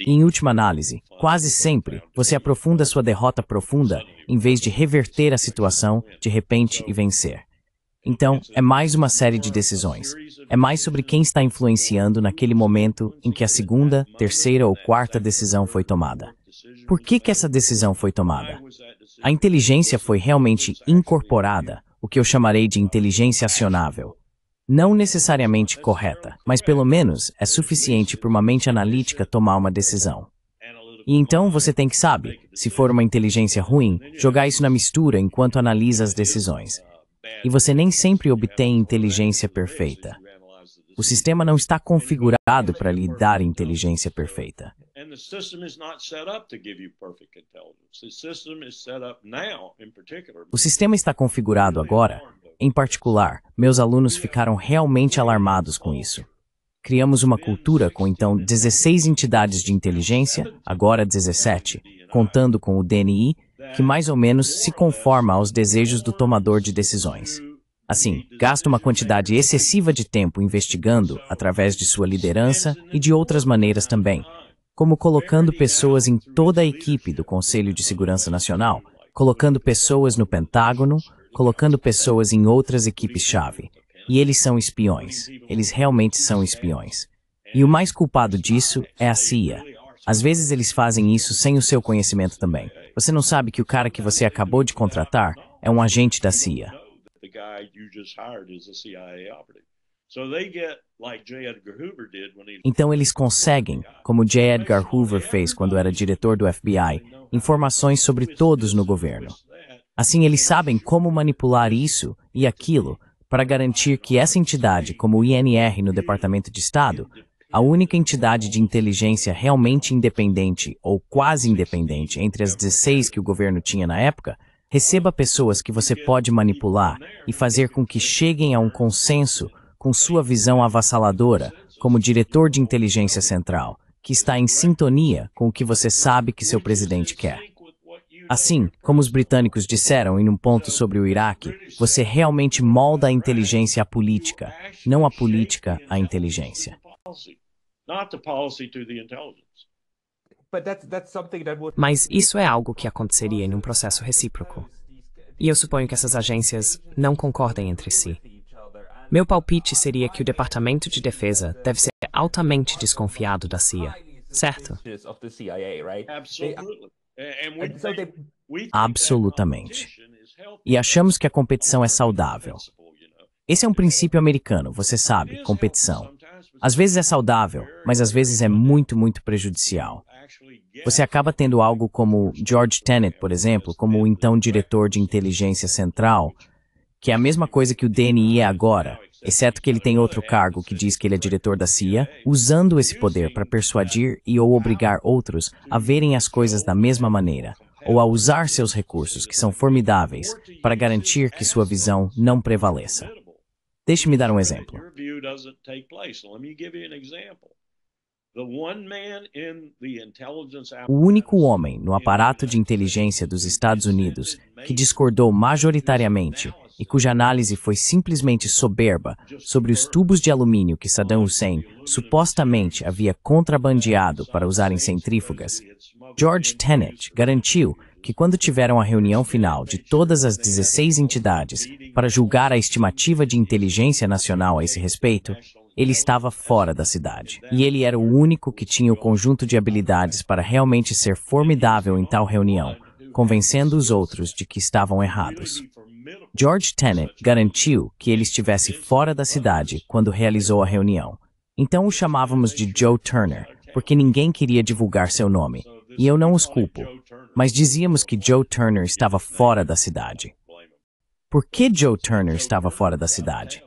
Em última análise, quase sempre, você aprofunda sua derrota profunda em vez de reverter a situação de repente e vencer. Então, é mais uma série de decisões. É mais sobre quem está influenciando naquele momento em que a segunda, terceira ou quarta decisão foi tomada. Por que essa decisão foi tomada? A inteligência foi realmente incorporada, o que eu chamarei de inteligência acionável. Não necessariamente correta, mas pelo menos é suficiente para uma mente analítica tomar uma decisão. E então você tem que, sabe, se for uma inteligência ruim, jogar isso na mistura enquanto analisa as decisões. E você nem sempre obtém inteligência perfeita. O sistema não está configurado para lhe dar inteligência perfeita. O sistema está configurado agora. Em particular, meus alunos ficaram realmente alarmados com isso. Criamos uma cultura com então 16 entidades de inteligência, agora 17, contando com o DNI, que mais ou menos se conforma aos desejos do tomador de decisões. Assim, gasta uma quantidade excessiva de tempo investigando através de sua liderança e de outras maneiras também, como colocando pessoas em toda a equipe do Conselho de Segurança Nacional, colocando pessoas no Pentágono, colocando pessoas em outras equipes-chave. E eles são espiões. Eles realmente são espiões. E o mais culpado disso é a CIA. Às vezes eles fazem isso sem o seu conhecimento também. Você não sabe que o cara que você acabou de contratar é um agente da CIA. Então eles conseguem, como J. Edgar Hoover fez quando era diretor do FBI, informações sobre todos no governo. Assim, eles sabem como manipular isso e aquilo para garantir que essa entidade, como o INR no Departamento de Estado, a única entidade de inteligência realmente independente ou quase independente entre as 16 que o governo tinha na época, receba pessoas que você pode manipular e fazer com que cheguem a um consenso com sua visão avassaladora como diretor de inteligência central, que está em sintonia com o que você sabe que seu presidente quer. Assim, como os britânicos disseram em um ponto sobre o Iraque, você realmente molda a inteligência à política, não a política à inteligência. Mas isso é algo que aconteceria em um processo recíproco. E eu suponho que essas agências não concordem entre si. Meu palpite seria que o Departamento de Defesa deve ser altamente desconfiado da CIA, certo? Absolutamente. E achamos que a competição é saudável. Esse é um princípio americano, você sabe, competição. Às vezes é saudável, mas às vezes é muito prejudicial. Você acaba tendo algo como George Tenet, por exemplo, como o então diretor de inteligência central, que é a mesma coisa que o DNI é agora, exceto que ele tem outro cargo que diz que ele é diretor da CIA, usando esse poder para persuadir e ou obrigar outros a verem as coisas da mesma maneira, ou a usar seus recursos, que são formidáveis, para garantir que sua visão não prevaleça. Deixe-me dar um exemplo. O único homem no aparato de inteligência dos Estados Unidos que discordou majoritariamente e cuja análise foi simplesmente soberba sobre os tubos de alumínio que Saddam Hussein supostamente havia contrabandeado para usar em centrífugas, George Tenet garantiu que quando tiveram a reunião final de todas as 16 entidades para julgar a estimativa de inteligência nacional a esse respeito, ele estava fora da cidade. E ele era o único que tinha o conjunto de habilidades para realmente ser formidável em tal reunião, convencendo os outros de que estavam errados. George Tenet garantiu que ele estivesse fora da cidade quando realizou a reunião. Então o chamávamos de Joe Turner, porque ninguém queria divulgar seu nome. E eu não os culpo, mas dizíamos que Joe Turner estava fora da cidade. Por que Joe Turner estava fora da cidade?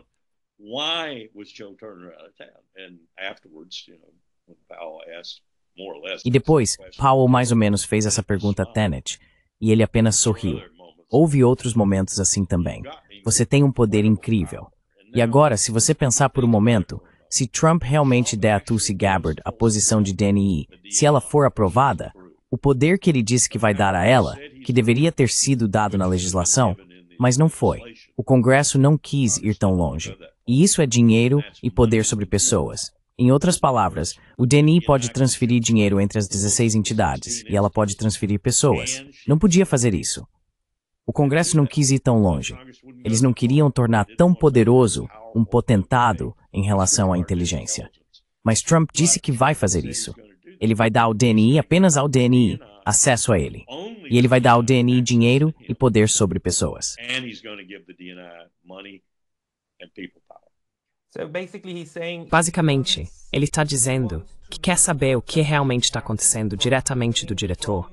E depois, Powell mais ou menos fez essa pergunta a Tenet, e ele apenas sorriu. Houve outros momentos assim também. Você tem um poder incrível. E agora, se você pensar por um momento, se Trump realmente der a Tulsi Gabbard a posição de DNI, se ela for aprovada, o poder que ele disse que vai dar a ela, que deveria ter sido dado na legislação, mas não foi. O Congresso não quis ir tão longe. E isso é dinheiro e poder sobre pessoas. Em outras palavras, o DNI pode transferir dinheiro entre as 16 entidades, e ela pode transferir pessoas. Não podia fazer isso. O Congresso não quis ir tão longe. Eles não queriam tornar tão poderoso um potentado em relação à inteligência. Mas Trump disse que vai fazer isso. Ele vai dar ao DNI, apenas ao DNI, acesso a ele. E ele vai dar ao DNI dinheiro e poder sobre pessoas. Basicamente, ele está dizendo que quer saber o que realmente está acontecendo diretamente do diretor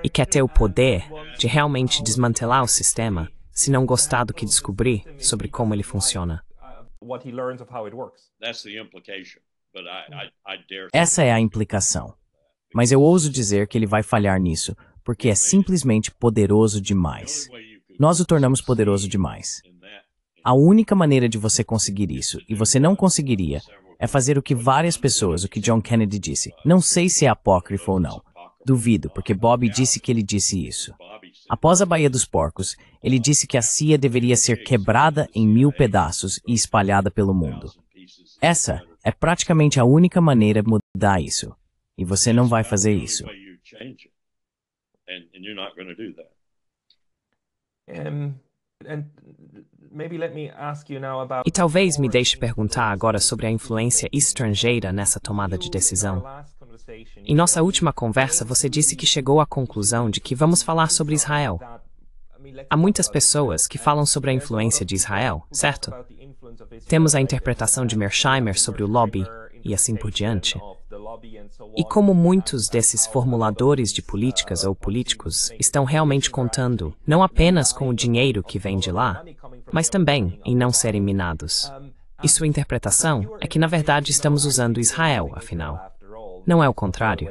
e quer ter o poder de realmente desmantelar o sistema se não gostar do que descobrir sobre como ele funciona. Essa é a implicação. Mas eu ouso dizer que ele vai falhar nisso, porque é simplesmente poderoso demais. Nós o tornamos poderoso demais. A única maneira de você conseguir isso, e você não conseguiria, é fazer o que várias pessoas, o que John Kennedy disse. Não sei se é apócrifo ou não. Duvido, porque Bob disse que ele disse isso. Após a Baía dos Porcos, ele disse que a CIA deveria ser quebrada em 1000 pedaços e espalhada pelo mundo. Essa é praticamente a única maneira de mudar isso. E você não vai fazer isso. E talvez me deixe perguntar agora sobre a influência estrangeira nessa tomada de decisão. Em nossa última conversa, você disse que chegou à conclusão de que vamos falar sobre Israel. Há muitas pessoas que falam sobre a influência de Israel, certo? Temos a interpretação de Mearsheimer sobre o lobby e assim por diante. E como muitos desses formuladores de políticas ou políticos estão realmente contando não apenas com o dinheiro que vem de lá, mas também em não serem minados. E sua interpretação é que, na verdade, estamos usando Israel, afinal. Não é o contrário.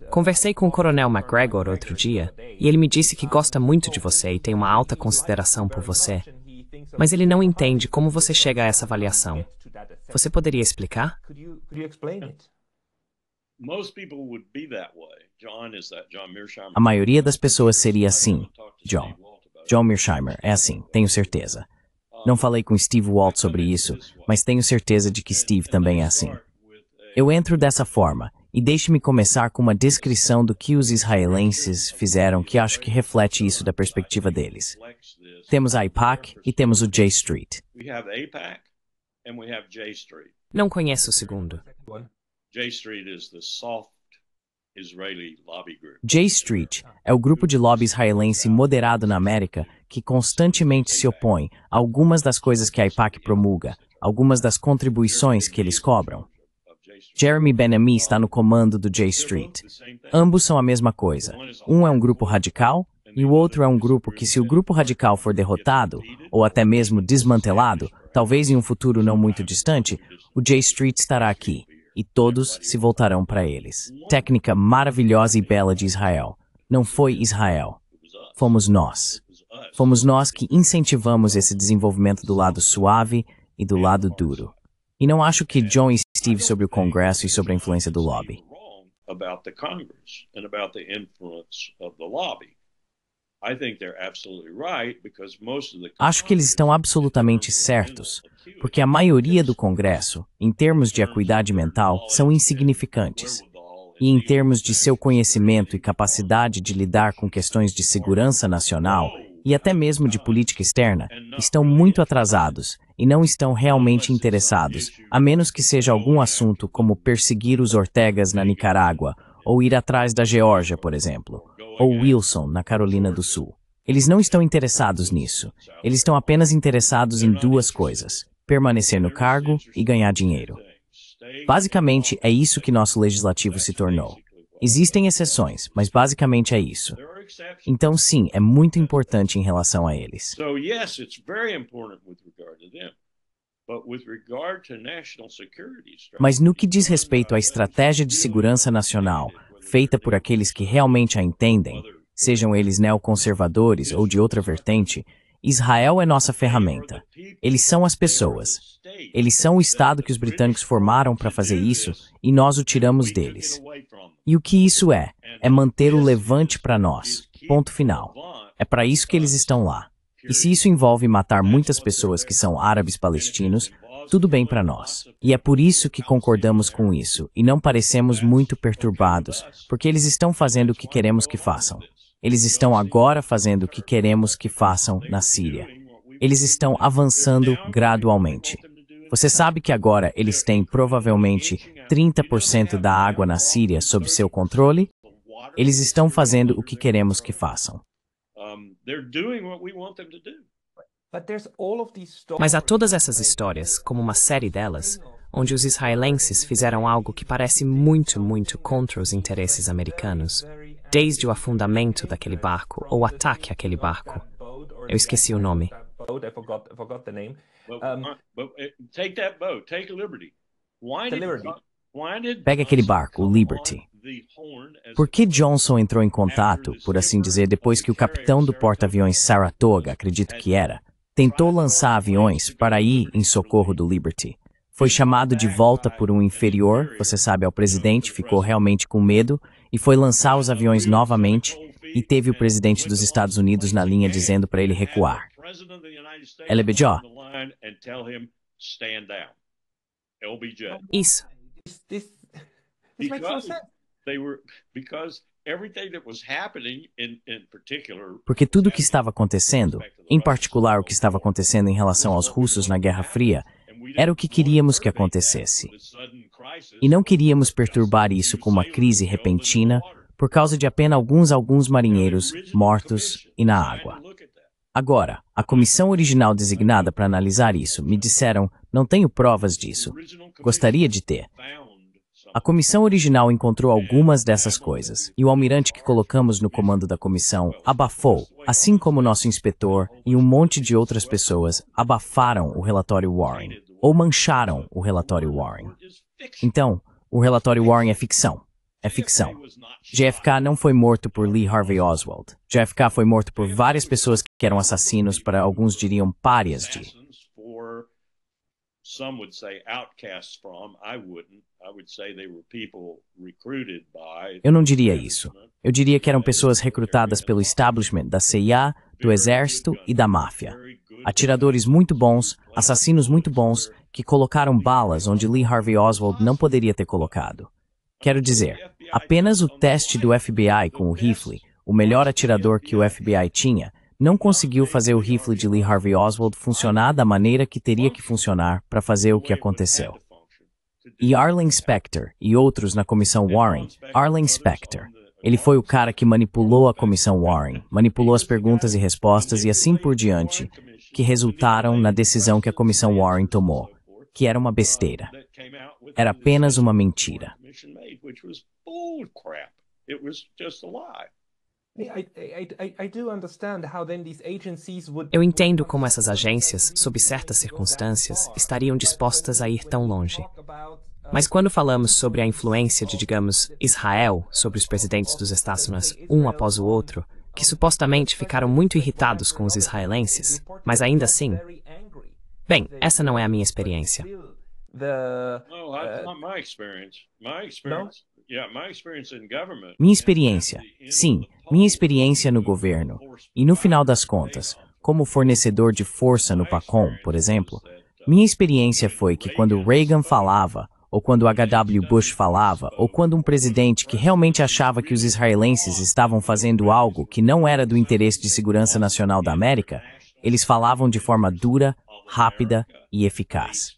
Conversei com o Coronel McGregor outro dia, e ele me disse que gosta muito de você e tem uma alta consideração por você. Mas ele não entende como você chega a essa avaliação. Você poderia explicar? A maioria das pessoas seria assim, John. John Mearsheimer é assim, tenho certeza. Não falei com Steve Walt sobre isso, mas tenho certeza de que Steve também é assim. Eu entro dessa forma, e deixe-me começar com uma descrição do que os israelenses fizeram que acho que reflete isso da perspectiva deles. Temos a AIPAC e temos o J Street. Não conheço o segundo. J Street é o grupo de lobby israelense moderado na América que constantemente se opõe a algumas das coisas que a AIPAC promulga, algumas das contribuições que eles cobram. Jeremy Ben-Ami está no comando do J Street. Ambos são a mesma coisa. Um é um grupo radical e o outro é um grupo que, se o grupo radical for derrotado, ou até mesmo desmantelado, talvez em um futuro não muito distante, o J Street estará aqui, e todos se voltarão para eles. Técnica maravilhosa e bela de Israel. Não foi Israel. Fomos nós. Fomos nós que incentivamos esse desenvolvimento do lado suave e do lado duro. E não acho que John e Steve sobre o Congresso e sobre a influência do lobby. Acho que eles estão absolutamente certos, porque a maioria do Congresso, em termos de acuidade mental, são insignificantes. E em termos de seu conhecimento e capacidade de lidar com questões de segurança nacional e até mesmo de política externa, estão muito atrasados e não estão realmente interessados, a menos que seja algum assunto como perseguir os Ortegas na Nicarágua, ou ir atrás da Geórgia, por exemplo, ou Wilson, na Carolina do Sul. Eles não estão interessados nisso. Eles estão apenas interessados em duas coisas: permanecer no cargo e ganhar dinheiro. Basicamente, é isso que nosso legislativo se tornou. Existem exceções, mas basicamente é isso. Então, sim, é muito importante em relação a eles. Mas no que diz respeito à estratégia de segurança nacional, feita por aqueles que realmente a entendem, sejam eles neoconservadores ou de outra vertente, Israel é nossa ferramenta. Eles são as pessoas. Eles são o Estado que os britânicos formaram para fazer isso e nós o tiramos deles. E o que isso é? É manter o levante para nós. Ponto final. É para isso que eles estão lá. E se isso envolve matar muitas pessoas que são árabes palestinos, tudo bem para nós. E é por isso que concordamos com isso, e não parecemos muito perturbados, porque eles estão fazendo o que queremos que façam. Eles estão agora fazendo o que queremos que façam na Síria. Eles estão avançando gradualmente. Você sabe que agora eles têm provavelmente 30% da água na Síria sob seu controle? Eles estão fazendo o que queremos que façam. Mas há todas essas histórias, como uma série delas, onde os israelenses fizeram algo que parece muito, muito contra os interesses americanos, desde o afundamento daquele barco ou o ataque àquele barco. Eu esqueci o nome. Pega aquele barco, o Liberty. Por que Johnson entrou em contato, por assim dizer, depois que o capitão do porta-aviões Saratoga, acredito que era, tentou lançar aviões para ir em socorro do Liberty? Foi chamado de volta por um inferior, você sabe, ao presidente, ficou realmente com medo e foi lançar os aviões novamente e teve o presidente dos Estados Unidos na linha dizendo para ele recuar. LBJ. Isso. Porque tudo o que estava acontecendo, em particular o que estava acontecendo em relação aos russos na Guerra Fria, era o que queríamos que acontecesse. E não queríamos perturbar isso com uma crise repentina por causa de apenas alguns marinheiros mortos e na água. Agora, a comissão original designada para analisar isso me disseram, não tenho provas disso. Gostaria de ter. A comissão original encontrou algumas dessas coisas, e o almirante que colocamos no comando da comissão abafou, assim como nosso inspetor e um monte de outras pessoas abafaram o relatório Warren, ou mancharam o relatório Warren. Então, o relatório Warren é ficção. É ficção. JFK não foi morto por Lee Harvey Oswald. JFK foi morto por várias pessoas que eram assassinos, para alguns diriam párias de. Eu não diria isso. Eu diria que eram pessoas recrutadas pelo establishment da CIA, do exército e da máfia. Atiradores muito bons, assassinos muito bons, que colocaram balas onde Lee Harvey Oswald não poderia ter colocado. Quero dizer, apenas o teste do FBI com o rifle, o melhor atirador que o FBI tinha, não conseguiu fazer o rifle de Lee Harvey Oswald funcionar da maneira que teria que funcionar para fazer o que aconteceu. E Arlen Specter e outros na comissão Warren, Arlen Specter, ele foi o cara que manipulou a comissão Warren, manipulou as perguntas e respostas e assim por diante, que resultaram na decisão que a comissão Warren tomou, que era uma besteira. Era apenas uma mentira. Eu entendo como essas agências, sob certas circunstâncias, estariam dispostas a ir tão longe. Mas quando falamos sobre a influência de, digamos, Israel sobre os presidentes dos Estados Unidos, um após o outro, que supostamente ficaram muito irritados com os israelenses, mas ainda assim... Bem, essa não é a minha experiência. Minha experiência, sim, minha experiência no governo. E no final das contas, como fornecedor de força no PACOM, por exemplo, minha experiência foi que quando Reagan falava, ou quando H.W. Bush falava, ou quando um presidente que realmente achava que os israelenses estavam fazendo algo que não era do interesse de segurança nacional da América, eles falavam de forma dura, rápida e eficaz.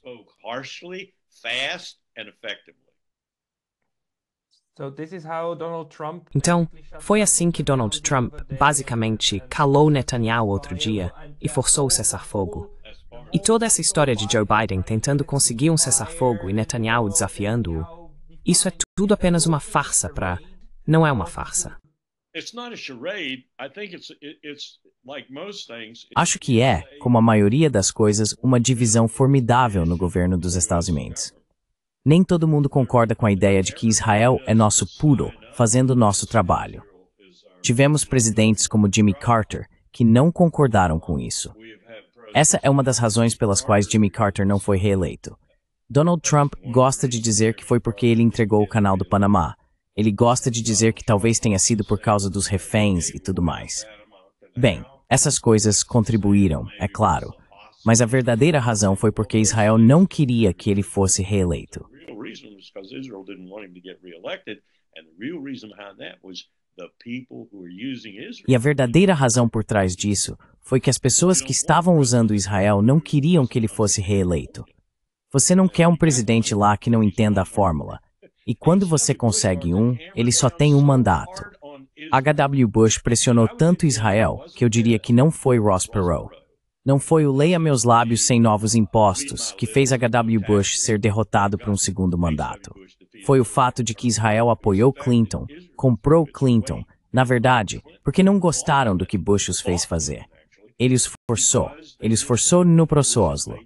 Então, foi assim que Donald Trump basicamente calou Netanyahu outro dia e forçou o cessar-fogo. E toda essa história de Joe Biden tentando conseguir um cessar-fogo e Netanyahu desafiando-o, isso é tudo apenas uma farsa para... Não é uma farsa. Acho que é, como a maioria das coisas, uma divisão formidável no governo dos Estados Unidos. Nem todo mundo concorda com a ideia de que Israel é nosso poodle, fazendo nosso trabalho. Tivemos presidentes como Jimmy Carter, que não concordaram com isso. Essa é uma das razões pelas quais Jimmy Carter não foi reeleito. Donald Trump gosta de dizer que foi porque ele entregou o canal do Panamá. Ele gosta de dizer que talvez tenha sido por causa dos reféns e tudo mais. Bem, Essas coisas contribuíram, é claro. Mas a verdadeira razão foi porque Israel não queria que ele fosse reeleito. E a verdadeira razão por trás disso foi que as pessoas que estavam usando Israel não queriam que ele fosse reeleito. Você não quer um presidente lá que não entenda a fórmula. E quando você consegue ele só tem um mandato. H.W. Bush pressionou tanto Israel que eu diria que não foi Ross Perot. Não foi o leia meus lábios sem novos impostos que fez H.W. Bush ser derrotado por um segundo mandato. Foi o fato de que Israel apoiou Clinton, comprou Clinton, na verdade, porque não gostaram do que Bush os fez fazer. Ele os forçou no processo Oslo.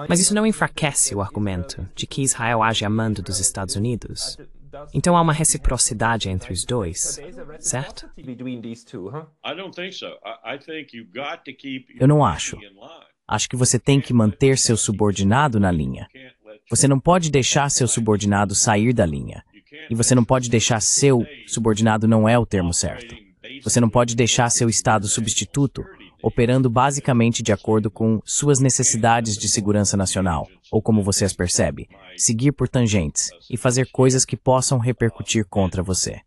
Mas isso não enfraquece o argumento de que Israel age a mando dos Estados Unidos? Então há uma reciprocidade entre os dois, certo? Eu não acho. Acho que você tem que manter seu subordinado na linha. Você não pode deixar seu subordinado sair da linha. E você não pode deixar seu subordinado não é o termo certo. Você não pode deixar seu estado substituto operando basicamente de acordo com suas necessidades de segurança nacional, ou como você as percebe, seguir por tangentes e fazer coisas que possam repercutir contra você.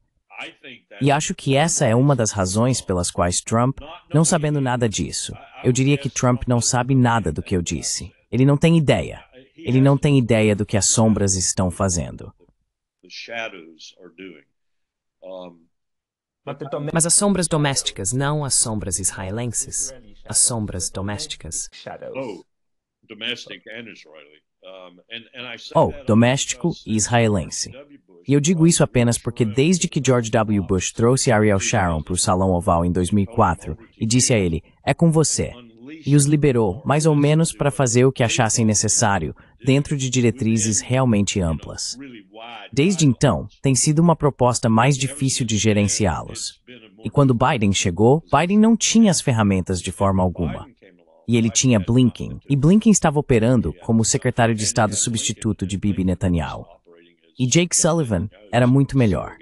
E acho que essa é uma das razões pelas quais Trump, não sabendo nada disso, eu diria que Trump não sabe nada do que eu disse. Ele não tem ideia. Ele não tem ideia do que as sombras estão fazendo. Mas as sombras domésticas, não as sombras israelenses. As sombras domésticas. Doméstico e israelense. E eu digo isso apenas porque desde que George W. Bush trouxe Ariel Sharon para o Salão Oval em 2004 e disse a ele, é com você, e os liberou, mais ou menos para fazer o que achassem necessário, dentro de diretrizes realmente amplas. Desde então, tem sido uma proposta mais difícil de gerenciá-los. E quando Biden chegou, Biden não tinha as ferramentas de forma alguma. E ele tinha Blinken, e Blinken estava operando como o secretário de Estado substituto de Bibi Netanyahu. E Jake Sullivan era muito melhor.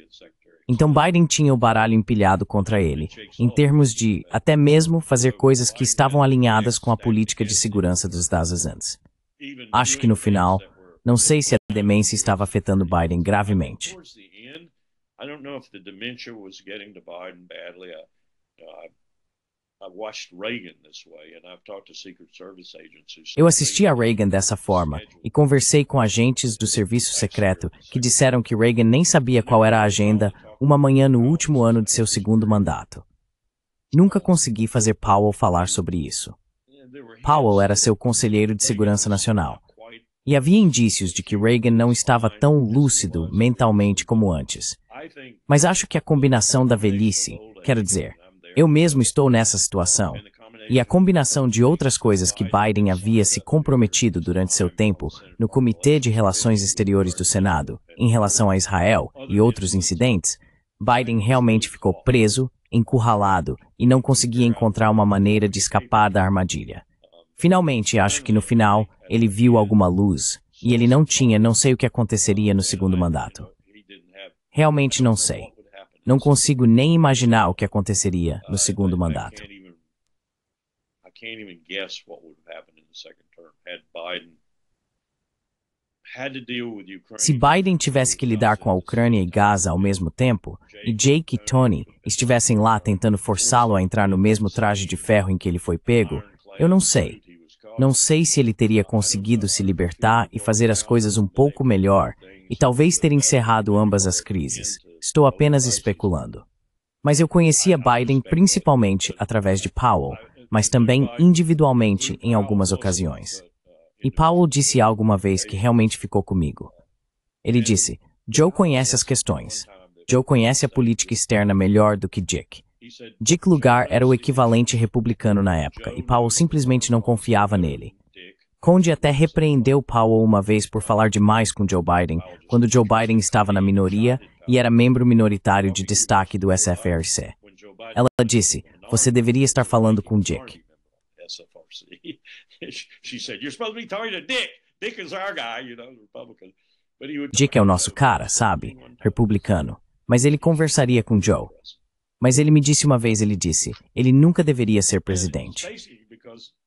Então Biden tinha o baralho empilhado contra ele, em termos de, até mesmo, fazer coisas que estavam alinhadas com a política de segurança dos Estados Unidos. Acho que no final, não sei se a demência estava afetando Biden gravemente. Eu assisti a Reagan dessa forma e conversei com agentes do serviço secreto que disseram que Reagan nem sabia qual era a agenda uma manhã no último ano de seu segundo mandato. Nunca consegui fazer Powell falar sobre isso. Powell era seu conselheiro de segurança nacional. E havia indícios de que Reagan não estava tão lúcido mentalmente como antes. Mas acho que a combinação da velhice, quero dizer, eu mesmo estou nessa situação, e a combinação de outras coisas que Biden havia se comprometido durante seu tempo no Comitê de Relações Exteriores do Senado, em relação a Israel e outros incidentes, Biden realmente ficou preso, encurralado e não conseguia encontrar uma maneira de escapar da armadilha. Finalmente, acho que no final, ele viu alguma luz, e ele não sei o que aconteceria no segundo mandato. Realmente não sei. Não consigo nem imaginar o que aconteceria no segundo mandato. Se Biden tivesse que lidar com a Ucrânia e Gaza ao mesmo tempo, e Jake e Tony estivessem lá tentando forçá-lo a entrar no mesmo traje de ferro em que ele foi pego, eu não sei. Não sei se ele teria conseguido se libertar e fazer as coisas um pouco melhor, e talvez ter encerrado ambas as crises. Estou apenas especulando. Mas eu conhecia Biden principalmente através de Powell, mas também individualmente em algumas ocasiões. E Powell disse algo uma vez que realmente ficou comigo. Ele disse, Joe conhece as questões. Joe conhece a política externa melhor do que Dick. Dick Lugar era o equivalente republicano na época, e Powell simplesmente não confiava nele. Conde até repreendeu Powell uma vez por falar demais com Joe Biden, quando Joe Biden estava na minoria e era membro minoritário de destaque do SFRC. Ela disse, você deveria estar falando com Dick. Dick é o nosso cara, sabe? Republicano. Mas ele conversaria com Joe. Mas ele me disse uma vez, ele disse, ele nunca deveria ser presidente.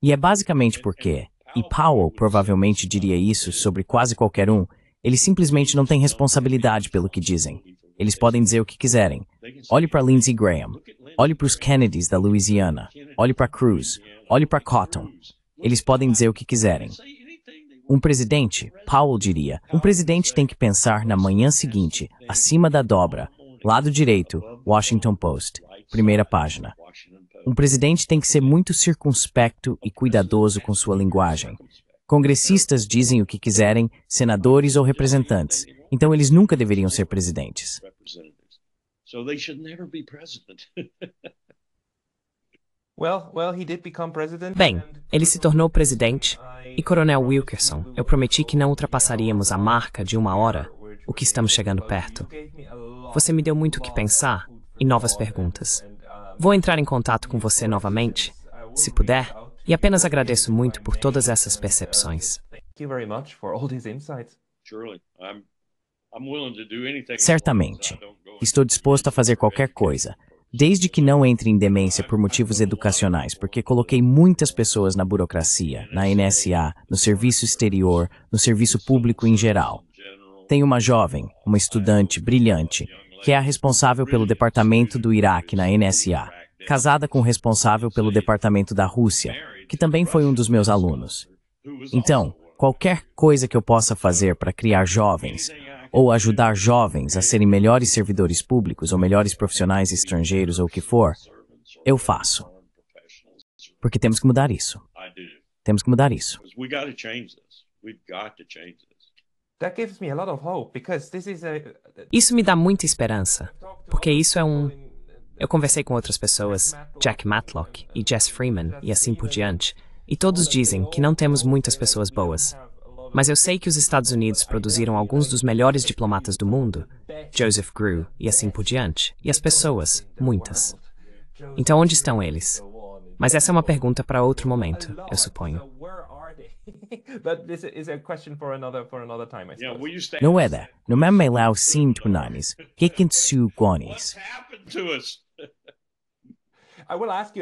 E é basicamente porque, e Powell provavelmente diria isso sobre quase qualquer um, eles simplesmente não têm responsabilidade pelo que dizem. Eles podem dizer o que quiserem. Olhe para Lindsey Graham. Olhe para os Kennedys da Louisiana. Olhe para Cruz. Olhe para Cotton. Eles podem dizer o que quiserem. Um presidente, Powell diria, um presidente tem que pensar na manhã seguinte, acima da dobra, lado direito, Washington Post, primeira página. Um presidente tem que ser muito circunspecto e cuidadoso com sua linguagem. Congressistas dizem o que quiserem, senadores ou representantes, então eles nunca deveriam ser presidentes. Bem, ele se tornou presidente, e Coronel Wilkerson, eu prometi que não ultrapassaríamos a marca de 1 hora, o que estamos chegando perto. Você me deu muito o que pensar e novas perguntas. Vou entrar em contato com você novamente, se puder, e apenas agradeço muito por todas essas percepções. Certamente. Estou disposto a fazer qualquer coisa, desde que não entre em demência por motivos educacionais, porque coloquei muitas pessoas na burocracia, na NSA, no serviço exterior, no serviço público em geral. Tenho uma jovem, uma estudante brilhante, que é a responsável pelo departamento do Iraque na NSA, casada com o responsável pelo departamento da Rússia, que também foi um dos meus alunos. Então, qualquer coisa que eu possa fazer para criar jovens, ou ajudar jovens a serem melhores servidores públicos ou melhores profissionais estrangeiros ou o que for, eu faço. Porque temos que mudar isso. Temos que mudar isso. Isso me dá muita esperança, porque isso é Eu conversei com outras pessoas, Jack Matlock e Jess Freeman e assim por diante, e todos dizem que não temos muitas pessoas boas. Mas eu sei que os Estados Unidos produziram alguns dos melhores diplomatas do mundo, Joseph Grew e assim por diante, e as pessoas, muitas. Então onde estão eles? Mas essa é uma pergunta para outro momento, eu suponho. Não é da. No Mamelau Sintunanis, Kikinsu Gonis.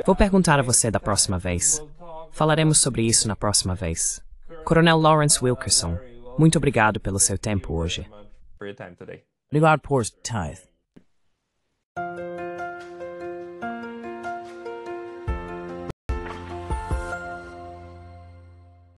Vou perguntar a você da próxima vez. Falaremos sobre isso na próxima vez. Coronel Lawrence Wilkerson, muito obrigado pelo seu tempo hoje. Obrigado por tithe.